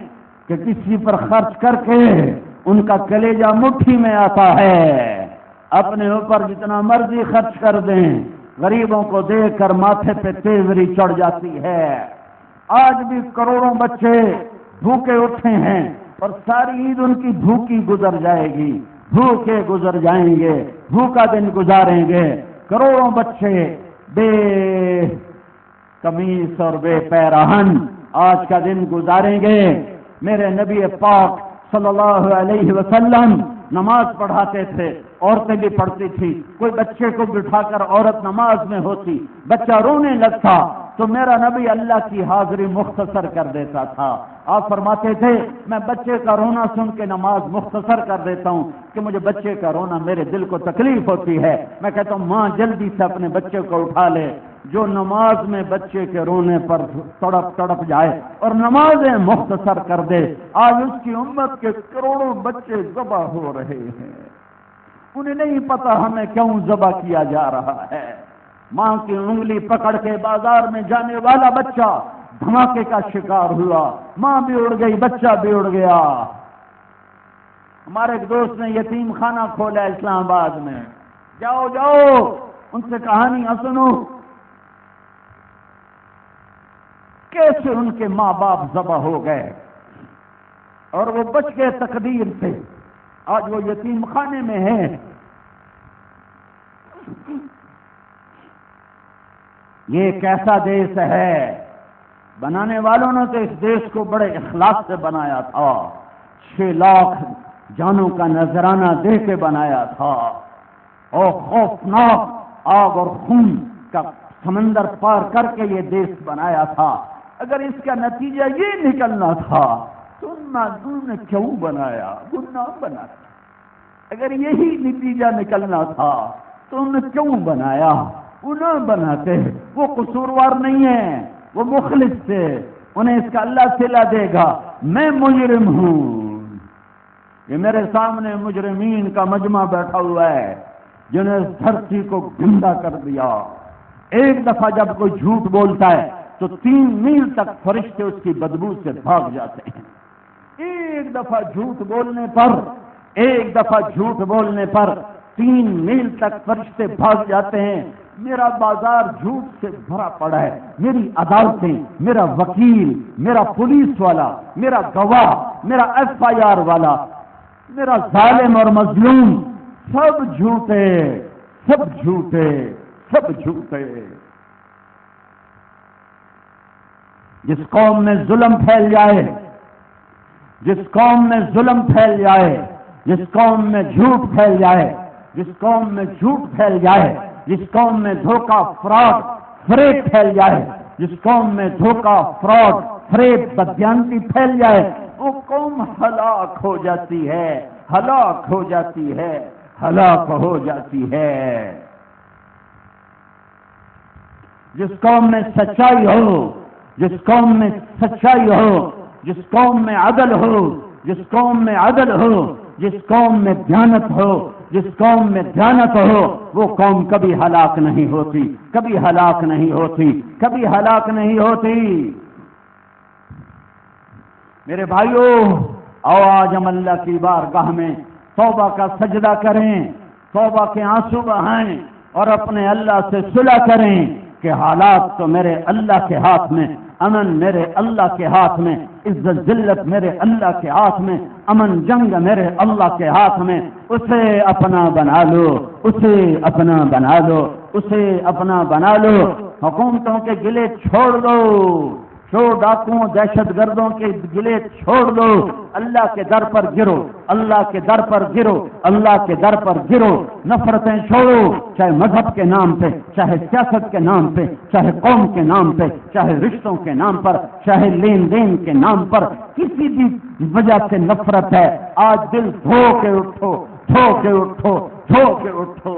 کہ کسی پر خرچ کر کے ان کا کلیجہ مٹھی میں آتا ہے، اپنے اوپر جتنا مرضی خرچ کر دیں، غریبوں کو دیکھ کر ماتھے پہ تیوری چڑھ جاتی ہے۔ آج بھی کروڑوں بچے بھوکے اٹھے ہیں اور ساری عید ان کی بھوکی گزر جائے گی، بھوکے گزر جائیں گے، بھوکا دن گزاریں گے۔ کروڑوں بچے بے قمیص اور بے پیراہن آج کا دن گزاریں گے۔ میرے نبی پاک صلی اللہ علیہ وسلم نماز پڑھاتے تھے، عورتیں بھی پڑھتی تھی، کوئی بچے کو بٹھا کر عورت نماز میں ہوتی، بچہ رونے لگتا تو میرا نبی اللہ کی حاضری مختصر کر دیتا تھا۔ آپ فرماتے تھے میں بچے کا رونا سن کے نماز مختصر کر دیتا ہوں کہ مجھے بچے کا رونا میرے دل کو تکلیف ہوتی ہے۔ میں کہتا ہوں ماں جلدی سے اپنے بچے کو اٹھا لے، جو نماز میں بچے کے رونے پر تڑپ جائے اور نمازیں مختصر کر دے۔ آج اس کی امت کے کروڑوں بچے ذبح ہو رہے ہیں، انہیں نہیں پتا ہمیں کیوں ذبح کیا جا رہا ہے۔ ماں کی انگلی پکڑ کے بازار میں جانے والا بچہ دھماکے کا شکار ہوا، ماں بھی اڑ گئی، بچہ بھی اڑ گیا۔ ہمارے ایک دوست نے یتیم خانہ کھولا اسلام آباد میں، جاؤ ان سے کہانیاں سنو، کیسے ان کے ماں باپ ذبح ہو گئے اور وہ بچ گئے تقدیر سے، آج وہ یتیم خانے میں ہیں۔ یہ کیسا دیش ہے؟ بنانے والوں نے تو اس دیش کو بڑے اخلاص سے بنایا تھا، 6 لاکھ جانوں کا نذرانہ دے کے بنایا تھا، اور خوفناک آگ اور خون کا سمندر پار کر کے یہ دیش بنایا تھا۔ اگر اس کا نتیجہ یہ نکلنا تھا تو انہوں نے کیوں بنایا؟ وہ نہ بناتا۔ اگر یہی نتیجہ نکلنا تھا تو انہوں نے کیوں بنایا؟ وہ نہ بناتے۔ وہ قصوروار نہیں ہے، وہ مخلص تھے، انہیں اس کا اللہ صلہ دے گا۔ میں مجرم ہوں، یہ میرے سامنے مجرمین کا مجمع بیٹھا ہوا ہے جنہیں اس دھرتی کو گندا کر دیا۔ ایک دفعہ جب کوئی جھوٹ بولتا ہے تو 3 میل تک فرشتے اس کی بدبو سے بھاگ جاتے ہیں۔ ایک دفعہ جھوٹ بولنے پر 3 میل تک فرشتے بھاگ جاتے ہیں۔ میرا بازار جھوٹ سے بھرا پڑا ہے، میری عدالتیں، میرا وکیل، میرا پولیس والا، میرا گواہ، میرا FIR والا، میرا ظالم اور مظلوم، سب جھوٹے، سب جھوٹے، سب جھوٹے۔ جس قوم میں ظلم پھیل جائے، جس قوم میں ظلم پھیل جائے، جس قوم میں جھوٹ پھیل جائے، جس قوم میں جھوٹ پھیل جائے، جس قوم میں دھوکہ، فراڈ، فریب پھیل جائے، جس قوم میں دھوکہ، فراڈ، فریب، بددیانتی پھیل جائے، وہ قوم ہلاک ہو جاتی ہے، ہلاک ہو جاتی ہے، ہلاک ہو جاتی ہے۔ جس قوم میں سچائی ہو، جس قوم میں سچائی ہو، جس قوم میں عدل ہو، جس قوم میں عدل ہو، جس قوم میں دیانت ہو، جس قوم میں دیانت ہو، وہ قوم کبھی ہلاک نہیں ہوتی، کبھی ہلاک نہیں ہوتی، کبھی ہلاک نہیں ہوتی۔ میرے بھائیوں، آؤ آج ہم اللہ کی بارگاہ میں توبہ کا سجدہ کریں، توبہ کے آنسو بہائیں اور اپنے اللہ سے صلح کریں کہ حالات تو میرے اللہ کے ہاتھ میں، امن میرے اللہ کے ہاتھ میں، عزت ذلت میرے اللہ کے ہاتھ میں، امن جنگ میرے اللہ کے ہاتھ میں۔ اسے اپنا بنا لو، اسے اپنا بنا لو، اسے اپنا بنا لو۔ حکومتوں کے گلے چھوڑ دو، چور ڈاکوؤں دہشت گردوں کے گلے چھوڑ دو، اللہ کے در پر گرو، اللہ کے در پر گرو، اللہ کے در پر گرو۔ نفرتیں چھوڑو، چاہے مذہب کے نام پہ، چاہے سیاست کے نام پہ، چاہے قوم کے نام پہ، چاہے رشتوں کے نام پر، چاہے لین دین کے نام پر، کسی بھی وجہ سے نفرت ہے، آج دل دھو کے اٹھو، دھو کے اٹھو، دھو کے اٹھو۔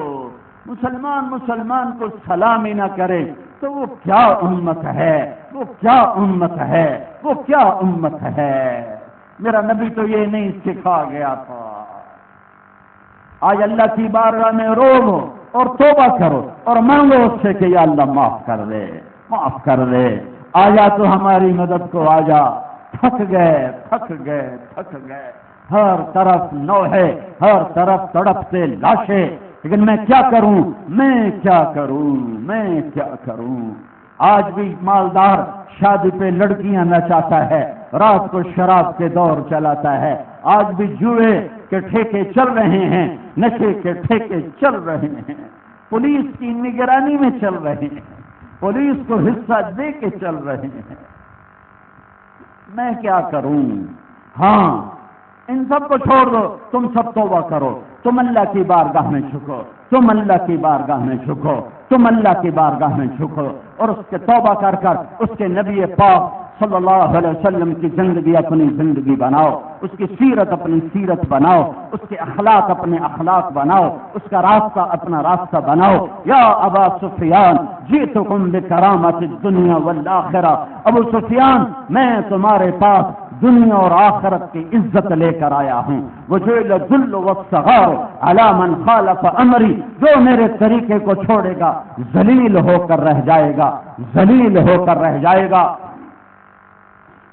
مسلمان کو سلام ہی نہ کرے تو وہ کیا امت ہے، وہ کیا امت ہے، وہ کیا امت ہے۔ میرا نبی تو یہ نہیں سکھا گیا تھا۔ آج اللہ کی بارگاہ میں رو اور توبہ کرو اور مانگو اس سے کہ یا اللہ معاف کر دے، معاف کر دے، آجا تو ہماری مدد کو آجا۔ تھک گئے، تھک گئے، تھک گئے، ہر طرف نوحے، ہر طرف تڑپتے لاشیں، لیکن میں کیا کروں، میں کیا کروں، میں کیا کروں۔ آج بھی مالدار شادی پہ لڑکیاں نچاتا ہے، رات کو شراب کے دور چلاتا ہے، آج بھی جوئے کے ٹھیکے چل رہے ہیں، نشے کے ٹھیکے چل رہے ہیں، پولیس کی نگرانی میں چل رہے ہیں، پولیس کو حصہ دے کے چل رہے ہیں۔ میں کیا کروں؟ ہاں، ان سب کو چھوڑ دو، تم سب توبہ کرو، تم اللہ کی بارگاہ میں جھکو، تم اللہ کی بارگاہ میں جھکو، تم اللہ کی بارگاہ میں جھکو اور اس کے توبہ کر کر اس کے نبی پاک صلی اللہ علیہ وسلم کی زندگی اپنی زندگی بناؤ، اس کی سیرت اپنی سیرت بناؤ، اس کے اخلاق اپنے اخلاق بناؤ، اس کا راستہ اپنا راستہ بناؤ۔ یا ابا سفیان جئتکم بکرامت الدنیا والآخرہ، ابو سفیان میں تمہارے پاس دنیا اور آخرت کی عزت لے کر آیا ہوں۔ وجعل الذل والصغار علی من خالف امری، جو میرے طریقے کو چھوڑے گا ذلیل ہو کر رہ جائے گا، ذلیل ہو کر رہ جائے گا۔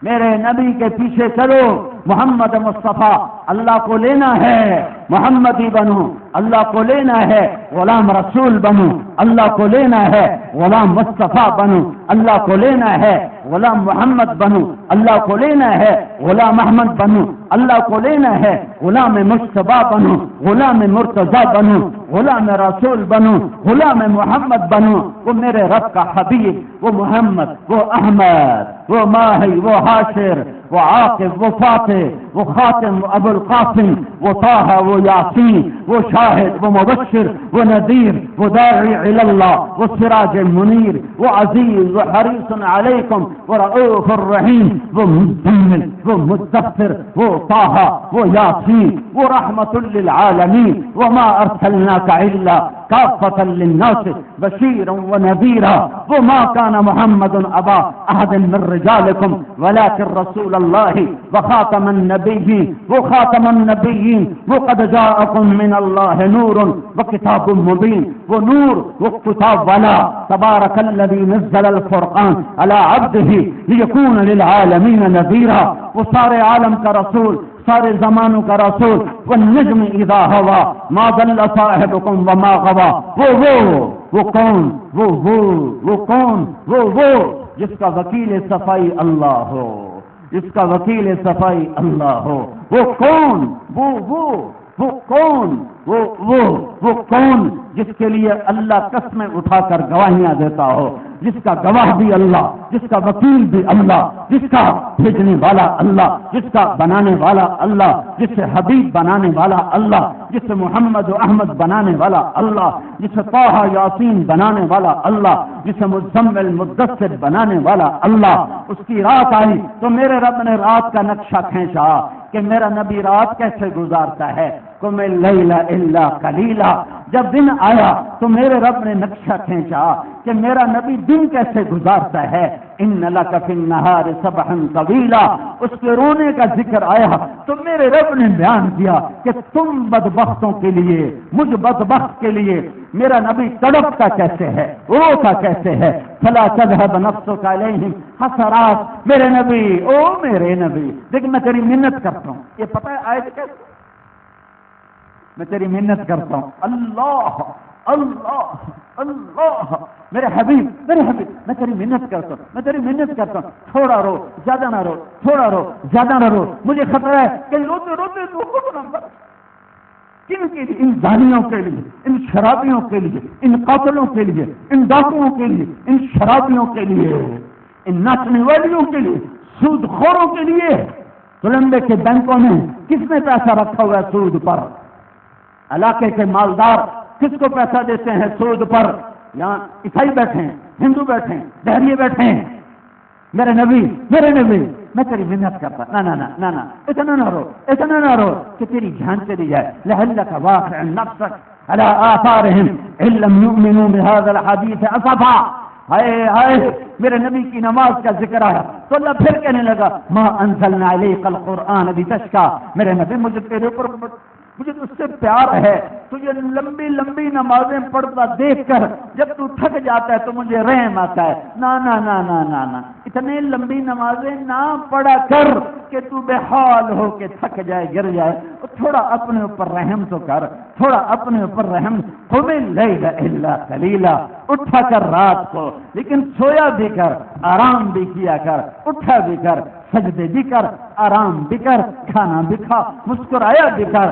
میرے نبی کے پیچھے چلو، محمد مصطفیٰ اللہ کو لینا ہے، محمدی بنو، اللہ کو لینا ہے، غلام رسول بنو، اللہ کو لینا ہے، غلام مصطفیٰ بنو، اللہ کو لینا ہے، غلام محمد بنو، اللہ کو لینا ہے، غلام احمد بنو، اللہ کو لینا ہے، غلام مصطفیٰ بنو، غلام مرتضیٰ بنو، غلام رسول بنو، غلام محمد بنو۔ وہ میرے رب کا حبیب، وہ محمد، وہ احمد، وہ ماہی، وہ حاشر، وہ عاقب، وہ فاتح، وہ خاتم، وہ ابو القاسم، وہ طه، وہ یاسین، وہ شاہد، وہ مبشر، وہ نذیر، وہ داعی الی اللہ، وہ سراج منیر، وہ عزیز، وہ حریص علیکم، وہ رؤوف الرحیم، وہ مزمل، وہ مدثر، وہ طه، وہ یاسین، وہ رحمت للعالمین، وما ارسلناک الا کافة للناس بشیرا ونذیرا۔ وما كان محمد ابا احد من رجالکم ولكن رسول اللہ وخاتم النبیین، وہ خاتم النبیین، وہ قد جاءکم من اللہ نور وکتاب مبین، وہ نور، وہ کتاب والا، تبارک الذی نزل الفرقان علی عبدہ لیکون للعالمین نذیرا، وہ سارے عالم کا رسول، سارے زمانوں کا رسول، والنجم اذا ہوا ما ضل صاحبکم وما غوا۔ وہ کون، وہ کون، وہ جس کا وکیل صفائی اللہ ہو، جس کا وکیل صفائی اللہ ہو۔ وہ کون، وہ کون، وہ کون جس کے لیے اللہ قسمیں اٹھا کر گواہیاں دیتا ہو، جس کا گواہ بھی اللہ، جس کا وکیل بھی اللہ، جس کا بھیجنے والا اللہ، جس کا بنانے والا اللہ، جس سے حبیب بنانے والا اللہ، جس سے محمد و احمد بنانے والا اللہ، جس سے طه یاسین بنانے والا اللہ، جس سے مزمل مدثر بنانے والا اللہ۔ اس کی رات آئی تو میرے رب نے رات کا نقشہ کھینچا کہ میرا نبی رات کیسے گزارتا ہے، قم اللیل الا قلیلا، جب دن آیا تو میرے رب نے نقشہ کھینچا کہ میرا نبی دن کیسے گزارتا ہے. ان لک فی النہار سبحا طویلا، اس کے رونے کا ذکر آیا تو میرے رب نے بیان کیا کہ تم بدبختوں کے لیے، مجھ بدبخت کے لیے میرا نبی تڑپتا کیسے ہے، روتا کیسے ہے. فلا تذهب نفسك علیہم حسرات، میرے نبی، او میرے نبی دیکھ میں تیری منت کرتا ہوں. یہ پتہ ہے آیت کیسے؟ میں تیری منت کرتا ہوں. اللہ اللہ اللہ، میرے حبیب میں تیری منت کرتا ہوں، میں تیری منت کرتا ہوں. تھوڑا رو، زیادہ نہ رو، تھوڑا رو، زیادہ نہ رو. مجھے خطرہ ہے کہ روتے روتے تو خود نہ مر. کن کے لیے؟ ان زانیوں کے لیے، ان شرابیوں کے لیے، ان قاتلوں کے لیے، ان ڈاکوؤں کے لیے، ان شرابیوں کے لیے، ان ناچنے والیوں کے لیے، سود خوروں کے لیے. کولمبے کے بینکوں میں کس نے پیسہ رکھا ہوا ہے سود پر؟ علاقے کے مالدار کس کو پیسہ دیتے ہیں سود پر؟ یہاں عیسائی بیٹھے ہیں، ہندو بیٹھے ہیں، بہریے بیٹھے ہیں. میرے نبی میں تیری منت کرتا، نہ اتنا نہ رو کہ تیری جان چلی جائے. لعلک واقع نفسک علی آثارہم ان لم یؤمنوا بہذا الحدیث اسفا. ہائے میرے نبی کی نماز کا ذکر آیا تو اللہ پھر کہنے لگا ما انزلنا علیک القرآن لتشقی. میرے نبی مجھے تیرے اوپر مجھے تو اس سے پیار ہے. تو یہ لمبی لمبی نمازیں پڑھتا دیکھ کر جب تو تھک جاتا ہے تو مجھے رحم آتا ہے. نہ اتنے لمبی نمازیں نہ پڑھا کر کہ تو بے حال ہو کے تھک جائے، گر جائے. تھوڑا اپنے اوپر رحم تو کر، تھوڑا اپنے اوپر رحم. قم اللیل الا قلیلا، اٹھا کر رات کو لیکن سویا بھی کر، آرام بھی کیا کر، اٹھا بھی کر، سجدے بھی کر، آرام بھی کر، کھانا بھی کھا، مسکرایا بھی کر.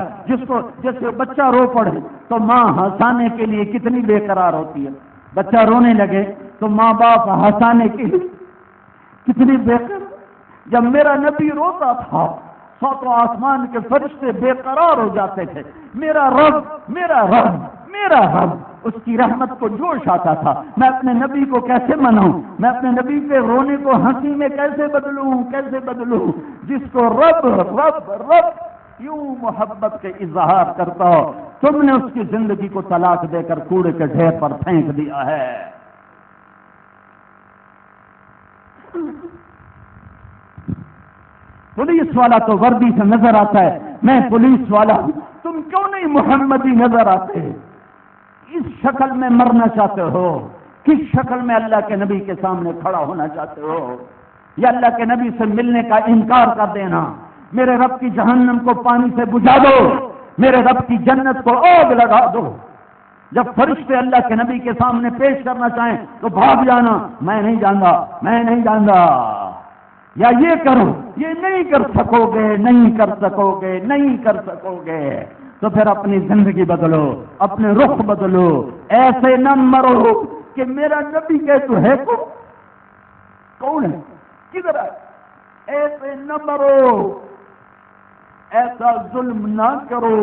جیسے بچہ رو پڑے تو ماں ہنسانے کے لیے کتنی بے قرار ہوتی ہے. بچہ رونے لگے تو ماں باپ ہنسانے کے لیے کتنی بے قرار. جب میرا نبی روتا تھا ساتوں آسمان کے فرشتے بے قرار ہو جاتے تھے. میرا رب اس کی رحمت کو جوش آتا تھا. میں اپنے نبی کو کیسے مناؤں؟ میں اپنے نبی کے رونے کو ہنسی میں کیسے بدلوں؟ جس کو رب یوں محبت کے اظہار کرتا ہو، تم نے اس کی زندگی کو طلاق دے کر کوڑے کے ڈھیر پر پھینک دیا ہے. پولیس والا تو وردی سے نظر آتا ہے، میں پولیس والا ہوں. تم کیوں نہیں محمدی نظر آتے؟ اس شکل میں مرنا چاہتے ہو؟ کس شکل میں اللہ کے نبی کے سامنے کھڑا ہونا چاہتے ہو؟ یا اللہ کے نبی سے ملنے کا انکار کر دینا؟ میرے رب کی جہنم کو پانی سے بجھا دو، میرے رب کی جنت کو آگ لگا دو. جب فرشتے اللہ کے نبی کے سامنے پیش کرنا چاہیں تو بھاگ جانا، میں نہیں جانتا. یا یہ کرو، یہ نہیں کر سکو گے تو پھر اپنی زندگی بدلو، اپنے رخ بدلو. ایسے نہ مرو کہ میرا نبی کہ تو ہے کون ہے، کدھر ہے. ایسے نہ مرو، ایسا ظلم نہ کرو.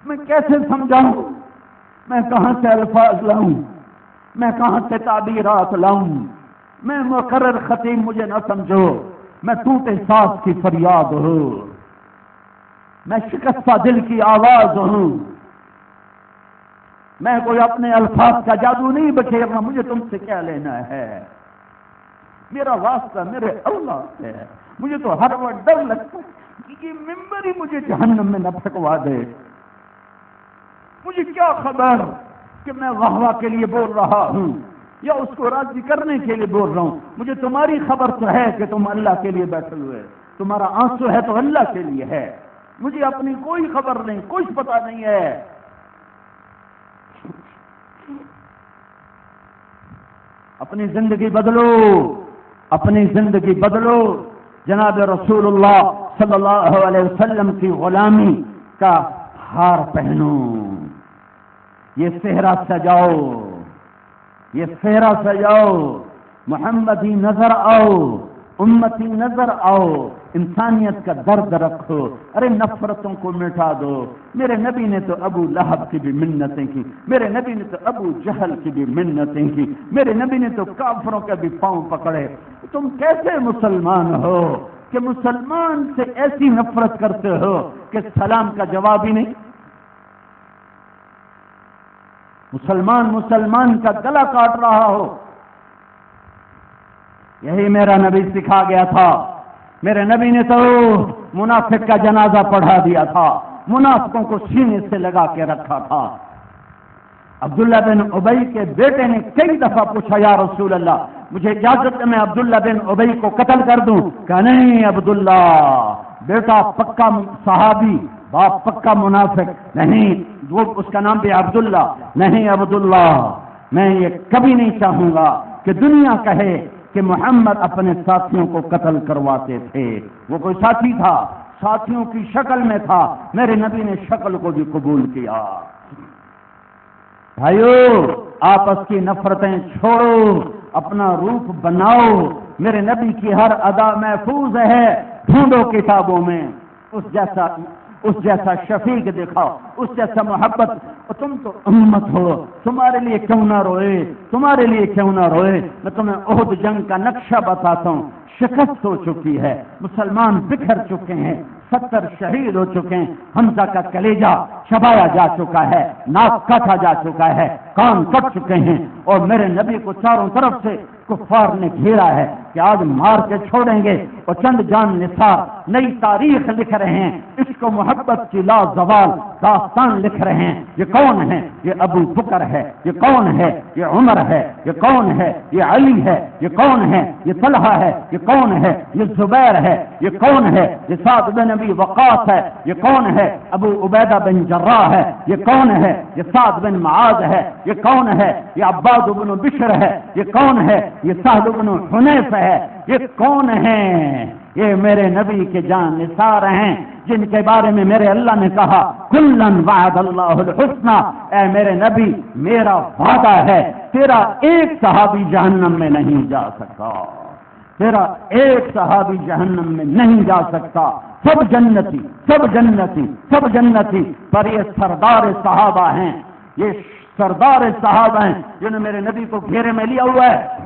میں کیسے سمجھاؤں؟ میں کہاں سے الفاظ لاؤں؟ میں کہاں سے تعبیرات لاؤں؟ میں مقرر خطیب مجھے نہ سمجھو. میں ٹوٹے ساز کی فریاد ہوں، میں شکستہ دل کی آواز ہوں. میں کوئی اپنے الفاظ کا جادو نہیں بکھیرنا. مجھے تم سے کیا لینا ہے؟ میرا واسطہ میرے اللہ سے ہے. مجھے تو ہر وقت ڈر لگتا ہے کہ ممبر ہی مجھے جہنم میں نہ پھکوا دے. مجھے کیا خبر کہ میں واہ کے لیے بول رہا ہوں یا اس کو راضی کرنے کے لیے بول رہا ہوں. مجھے تمہاری خبر تو ہے کہ تم اللہ کے لیے بیٹھے ہوئے، تمہارا آنسو ہے تو اللہ کے لیے ہے. مجھے اپنی کوئی خبر نہیں، کچھ پتہ نہیں ہے. اپنی زندگی بدلو. جناب رسول اللہ صلی اللہ علیہ وسلم کی غلامی کا ہار پہنو. یہ صحرا سجاؤ، محمدی نظر آؤ، امتی نظر آؤ، انسانیت کا درد رکھو. ارے نفرتوں کو مٹا دو. میرے نبی نے تو ابو لہب کی بھی منتیں کی، میرے نبی نے تو ابو جہل کی بھی منتیں کی، میرے نبی نے تو کافروں کے بھی پاؤں پکڑے. تم کیسے مسلمان ہو کہ مسلمان سے ایسی نفرت کرتے ہو کہ سلام کا جواب ہی نہیں. مسلمان کا گلا کاٹ رہا ہو. یہی میرا نبی سکھا گیا تھا. میرے نبی نے تو منافق کا جنازہ پڑھا دیا تھا، منافقوں کو سینے سے لگا کے رکھا تھا. عبداللہ بن ابی کے بیٹے نے کئی دفعہ پوچھا یا رسول اللہ مجھے اجازت ہے میں عبداللہ بن ابی کو قتل کر دوں؟ کہ نہیں عبداللہ، بیٹا پکا صحابی، باپ پکا منافق نہیں، وہ اس کا نام بھی عبداللہ. نہیں عبداللہ، میں یہ کبھی نہیں چاہوں گا کہ دنیا کہے کہ محمد اپنے ساتھیوں کو قتل کرواتے تھے. وہ کوئی ساتھی تھا، ساتھیوں کی شکل میں تھا. میرے نبی نے شکل کو بھی قبول کیا. بھائیو، آپس کی نفرتیں چھوڑو، اپنا روپ بناؤ. میرے نبی کی ہر ادا محفوظ ہے. ڈھونڈو کتابوں میں اس جیسا شفیق دکھاؤ، اس جیسا محبت. تم تو امت ہو، تمہارے لیے کیوں نہ روئے، تمہارے لیے کیوں نہ روئے. میں تمہیں احد جنگ کا نقشہ بتاتا ہوں. شکست ہو چکی ہے، مسلمان بکھر چکے ہیں، 70 شہید ہو چکے ہیں. حمزہ کا کلیجہ چبایا جا چکا ہے، ناک کاٹا جا چکا ہے، کان کٹ چکے ہیں. اور میرے نبی کو چاروں طرف سے کفار نے گھیرا ہے کہ آج مار کے چھوڑیں گے. اور چند جان نثار نئی تاریخ لکھ رہے ہیں، عشق و محبت کی لازوال داستان لکھ رہے ہیں. یہ کون ہے؟ یہ ابو بکر ہے. یہ کون ہے؟ یہ عمر ہے. یہ کون ہے؟ یہ علی ہے. یہ کون ہے؟ یہ طلحہ ہے. یہ کون ہے؟ یہ زبیر ہے. یہ کون ہے؟ یہ سعد بن ابی وقاص ہے. یہ کون ہے؟ ابو عبیدہ بن جراح ہے. یہ کون ہے؟ یہ سعد بن معاذ ہے. یہ کون ہے؟ یہ عباد بن بشر ہے. یہ کون ہے؟ یہ سہل بن حنیف ہے. یہ کون ہیں؟ یہ میرے نبی کے جان نثار ہیں، جن کے بارے میں میرے اللہ نے کہا کلن وعد اللہ الحسنى. اے میرے نبی، میرا وعدہ ہے تیرا ایک صحابی جہنم میں نہیں جا سکتا، تیرا ایک صحابی جہنم میں نہیں جا سکتا. سب جنتی، سب جنتی، سب جنتی. پر یہ سردار صحابہ ہیں، یہ سردار صحابہ ہیں جنہوں نے میرے نبی کو گھیرے میں لیا ہوا ہے.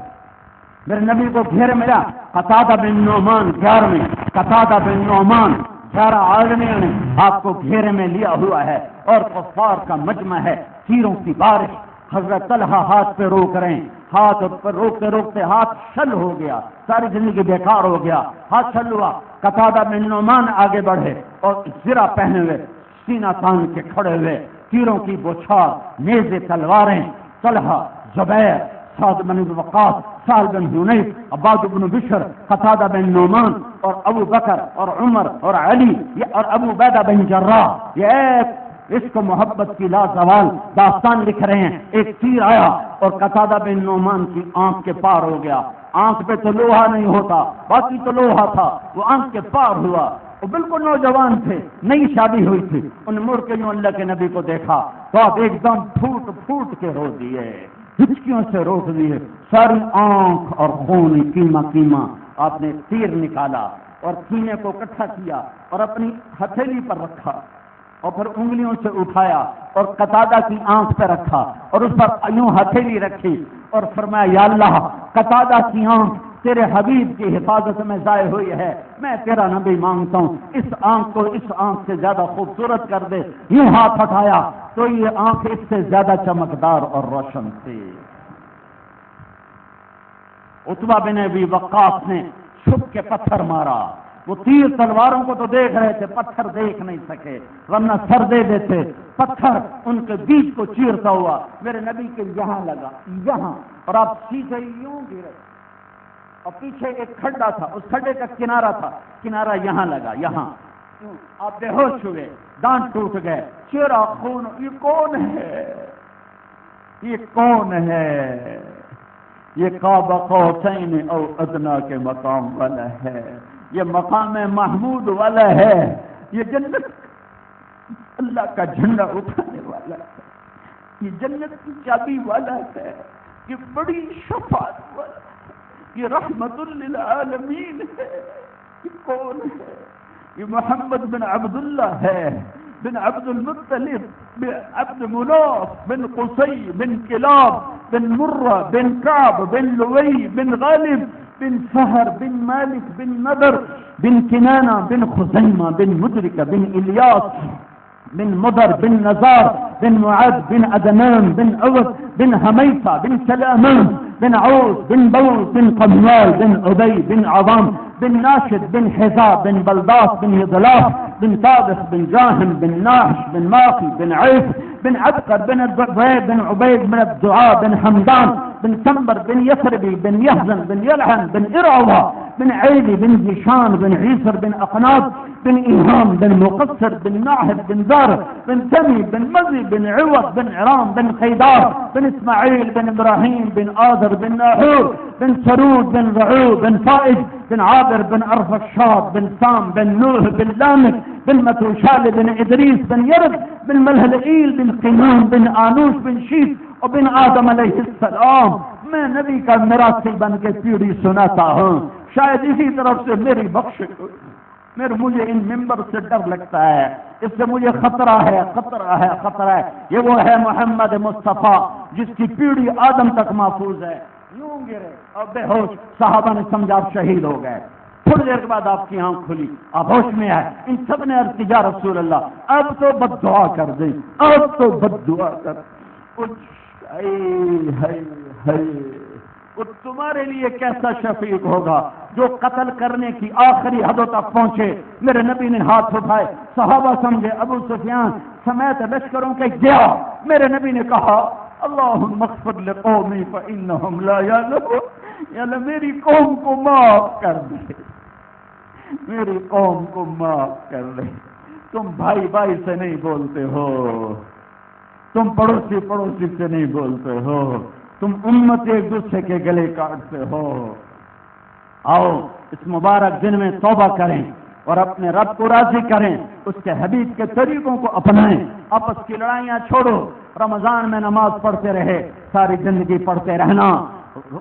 میرے نبی کو گھیرے میں لیا. قتادہ بن نعمان 11ویں، قتادہ بن نعمان 11 آدمیوں نے آپ کو گھیرے میں لیا ہوا ہے. اور کفار کا مجمع ہے، تیروں کی بارش. حضرت طلحہ ہاتھ پہ روک رہے ہیں، ہاتھ پر روکتے روکتے ہاتھ شل ہو گیا، ساری زندگی بیکار ہو گیا، ہاتھ شل ہوا. قتادہ بن نعمان آگے بڑھے اور زرہ پہنے ہوئے، سینہ تان کے کھڑے ہوئے، تیروں کی بوچھار، نیزے، تلواریں. طلحہ، زبیر، سعد بن وقاص، سہل بن حنیف، عباد بن بشر، قتادہ بن نعمان اور ابو بکر اور عمر اور علی اور ابو عبیدہ بن جراح. یہ ایک عشق و محبت کی لازوال داستان لکھ رہے ہیں. ایک تیر آیا اور قتادہ بن نعمان کی آنکھ کے پار ہو گیا. آنکھ پہ تو لوہا نہیں ہوتا، باقی تو لوہا تھا، وہ آنکھ کے پار ہوا. وہ بالکل نوجوان تھے، نئی شادی ہوئی تھی. انہیں مڑ کے یوں اللہ کے نبی کو دیکھا تو آپ ایک دم پھوٹ پھوٹ کے رو دیے، ہچکیوں سے روک دیے. ساری آنکھ اور خون کیما کیما. آپ نے تیر نکالا اور سینے کو اکٹھا کیا اور اپنی ہتھیلی پر رکھا اور پھر انگلیوں سے اٹھایا اور قتادہ کی آنکھ پہ رکھا اور اس پر یوں ہتھیلی رکھی اور فرمایا یا اللہ، قتادہ کی آنکھ تیرے حبیب کی حفاظت میں ضائع ہوئی ہے، میں تیرا نبی مانگتا ہوں اس آنکھ کو اس آنکھ سے زیادہ خوبصورت کر دے. یوں ہاتھ اٹھایا تو یہ آنکھ اس سے زیادہ چمکدار اور روشن تھی. عتبہ بن ابی وقاص نے چھپ کے پتھر مارا. وہ تیر تلواروں کو تو دیکھ رہے تھے، پتھر دیکھ نہیں سکے ورنہ سر دے دیتے. پتھر ان کے بیچ کو چیرتا ہوا میرے نبی کے یہاں لگا، یہاں، اور آپ سیدھے یوں گرے. اور پیچھے ایک کھڈا تھا، اس کھڈے کا کنارہ تھا، کنارہ یہاں لگا، یہاں. آپ بے ہوش ہوئے، دانت ٹوٹ گئے، چہرہ خون. یہ کون ہے؟ یہ کون ہے؟ یہ قاب قوسین او ادنا کے مقام والا ہے، یہ مقام محمود والا ہے، یہ جنت اللہ کا جھنڈا اٹھانے والا ہے، یہ جنت کی چابی والا ہے، یہ بڑی شفاعت والا ہے، یہ رحمت للعالمین ہے. یہ کون ہے؟ یہ محمد بن عبداللہ ہے، بن عبد المطلب، بن عبد مناف، بن قصی، بن کلاب، بن مرہ، بن کعب، بن لوی، بن غالب، بن فہر بن مالک بن نضر بن کنانہ بن خزیمہ بن مدرکہ بن الیاس بن مضر بن نزار بن معد بن عدنان بن عوض بن حمیثہ بن سلامان بن عوض بن بوز بن قموال بن عبی بن عظام بن ناشد بن حذاء بن بلداس بن یضلاف بن طابخ بن جاهم بن ناحش بن ماقي بن عيف بن عبقر بن الضبيب بن عبيد بن الدعاء بن حمدان بن سنبر بن يثربي بن يهزن بن يلحن بن إرعوة بن عيلي بن زيشان بن عيسر بن أقناط بن إيهام بن مقصر بن ناهد بن زار بن تمي بن مزي بن عوض بن عرام بن قيدار بن إسماعيل بن إبراهيم بن آذر بن ناحور بن سرود بن رعو بن فائج بن عابر بن أرفشاد بن سام بن نوح بن لامك بن متوشال بن إدريس بن يرد بن ملهلئيل بن قنان بن آنوش بن شيث وبن آدم علیہ السلام. میں نبی کا میراثی بن کے پیڑھی سناتا ہوں. شاید اسی طرف سے میری بخش مجھے ان ممبر سے ڈر لگتا ہے. اس سے مجھے خطرہ ہے. یہ وہ ہے محمد مصطفیٰ جس کی پیڑھی آدم تک محفوظ ہے. یوں گرے اور بے ہوش. صحابہ نے سمجھا آپ شہید ہو گئے. تھوڑی دیر کے بعد آپ کی آنکھ کھلی, آپ ہوش میں آئے. ان سب نے عرض کی یا رسول اللہ اب تو بد دعا کر دیں, اب تو بد دعا کر. وہ تمہارے لیے کیسا شفیق ہوگا جو قتل کرنے کی آخری حدوں تک پہنچے. میرے نبی نے ہاتھ اٹھائے. صحابہ سمجھے ابو سفیان سمیت لشکروں کے گیا. میرے نبی نے کہا اللہم اغفر لقومی فإنہم لا یعلمون. یا اللہ میری قوم کو معاف کر دے, میری قوم کو معاف کر دے. تم بھائی بھائی سے نہیں بولتے ہو, تم پڑوسی پڑوسی سے نہیں بولتے ہو, تم امت ایک دوسرے کے گلے کاٹتے ہو. آؤ اس مبارک دن میں توبہ کریں اور اپنے رب کو راضی کریں, اس کے حبیب کے طریقوں کو اپنائیں. آپس کی لڑائیاں چھوڑو. رمضان میں نماز پڑھتے رہے ساری زندگی پڑھتے رہنا,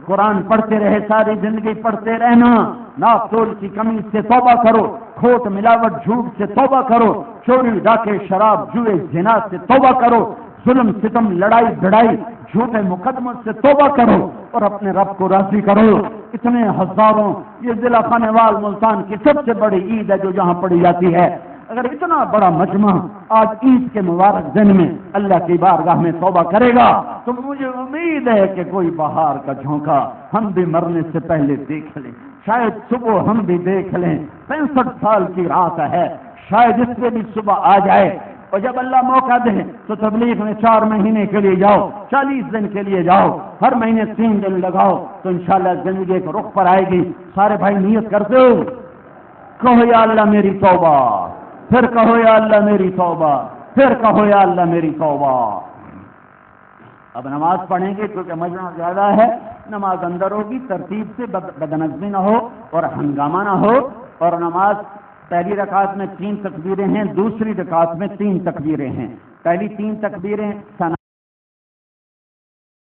قرآن پڑھتے رہے ساری زندگی پڑھتے رہنا. ناپ تول کی کمی سے توبہ کرو, کھوٹ ملاوٹ جھوٹ سے توبہ کرو, چوری ڈاکے شراب جوئے زنا سے توبہ کرو, ظلم ستم لڑائی بھڑائی جھوٹے مقدموں سے توبہ کرو اور اپنے رب کو راضی کرو. اتنے ہزاروں, یہ ضلع خانوال ملتان کی سب سے بڑی عید ہے جو یہاں پڑھی جاتی ہے. اگر اتنا بڑا مجمع آج عید کے مبارک دن میں اللہ کی بارگاہ میں توبہ کرے گا تو مجھے امید ہے کہ کوئی بہار کا جھونکا ہم بھی مرنے سے پہلے دیکھ لیں. شاید صبح ہم بھی دیکھ لیں. 65 سال کی رات ہے, شاید اس سے بھی صبح آ جائے. اور جب اللہ موقع دے تو تبلیغ میں 4 مہینے کے لیے جاؤ, 40 دن کے لیے جاؤ, ہر مہینے 3 دن لگاؤ تو انشاءاللہ زندگی ایک رخ پر آئے گی. سارے بھائی نیت کرتے ہو, کہو یا اللہ میری توبہ, پھر کہو یا اللہ میری توبہ, پھر کہو یا اللہ میری توبہ. اب نماز پڑھیں گے کیونکہ مجمع زیادہ ہے. نماز اندر ہوگی, ترتیب سے بدنظمی نہ ہو اور ہنگامہ نہ ہو. اور نماز پہلی رکعت میں 3 تکبیریں ہیں, دوسری رکعت میں 3 تکبیریں ہیں. پہلی 3 تکبیریں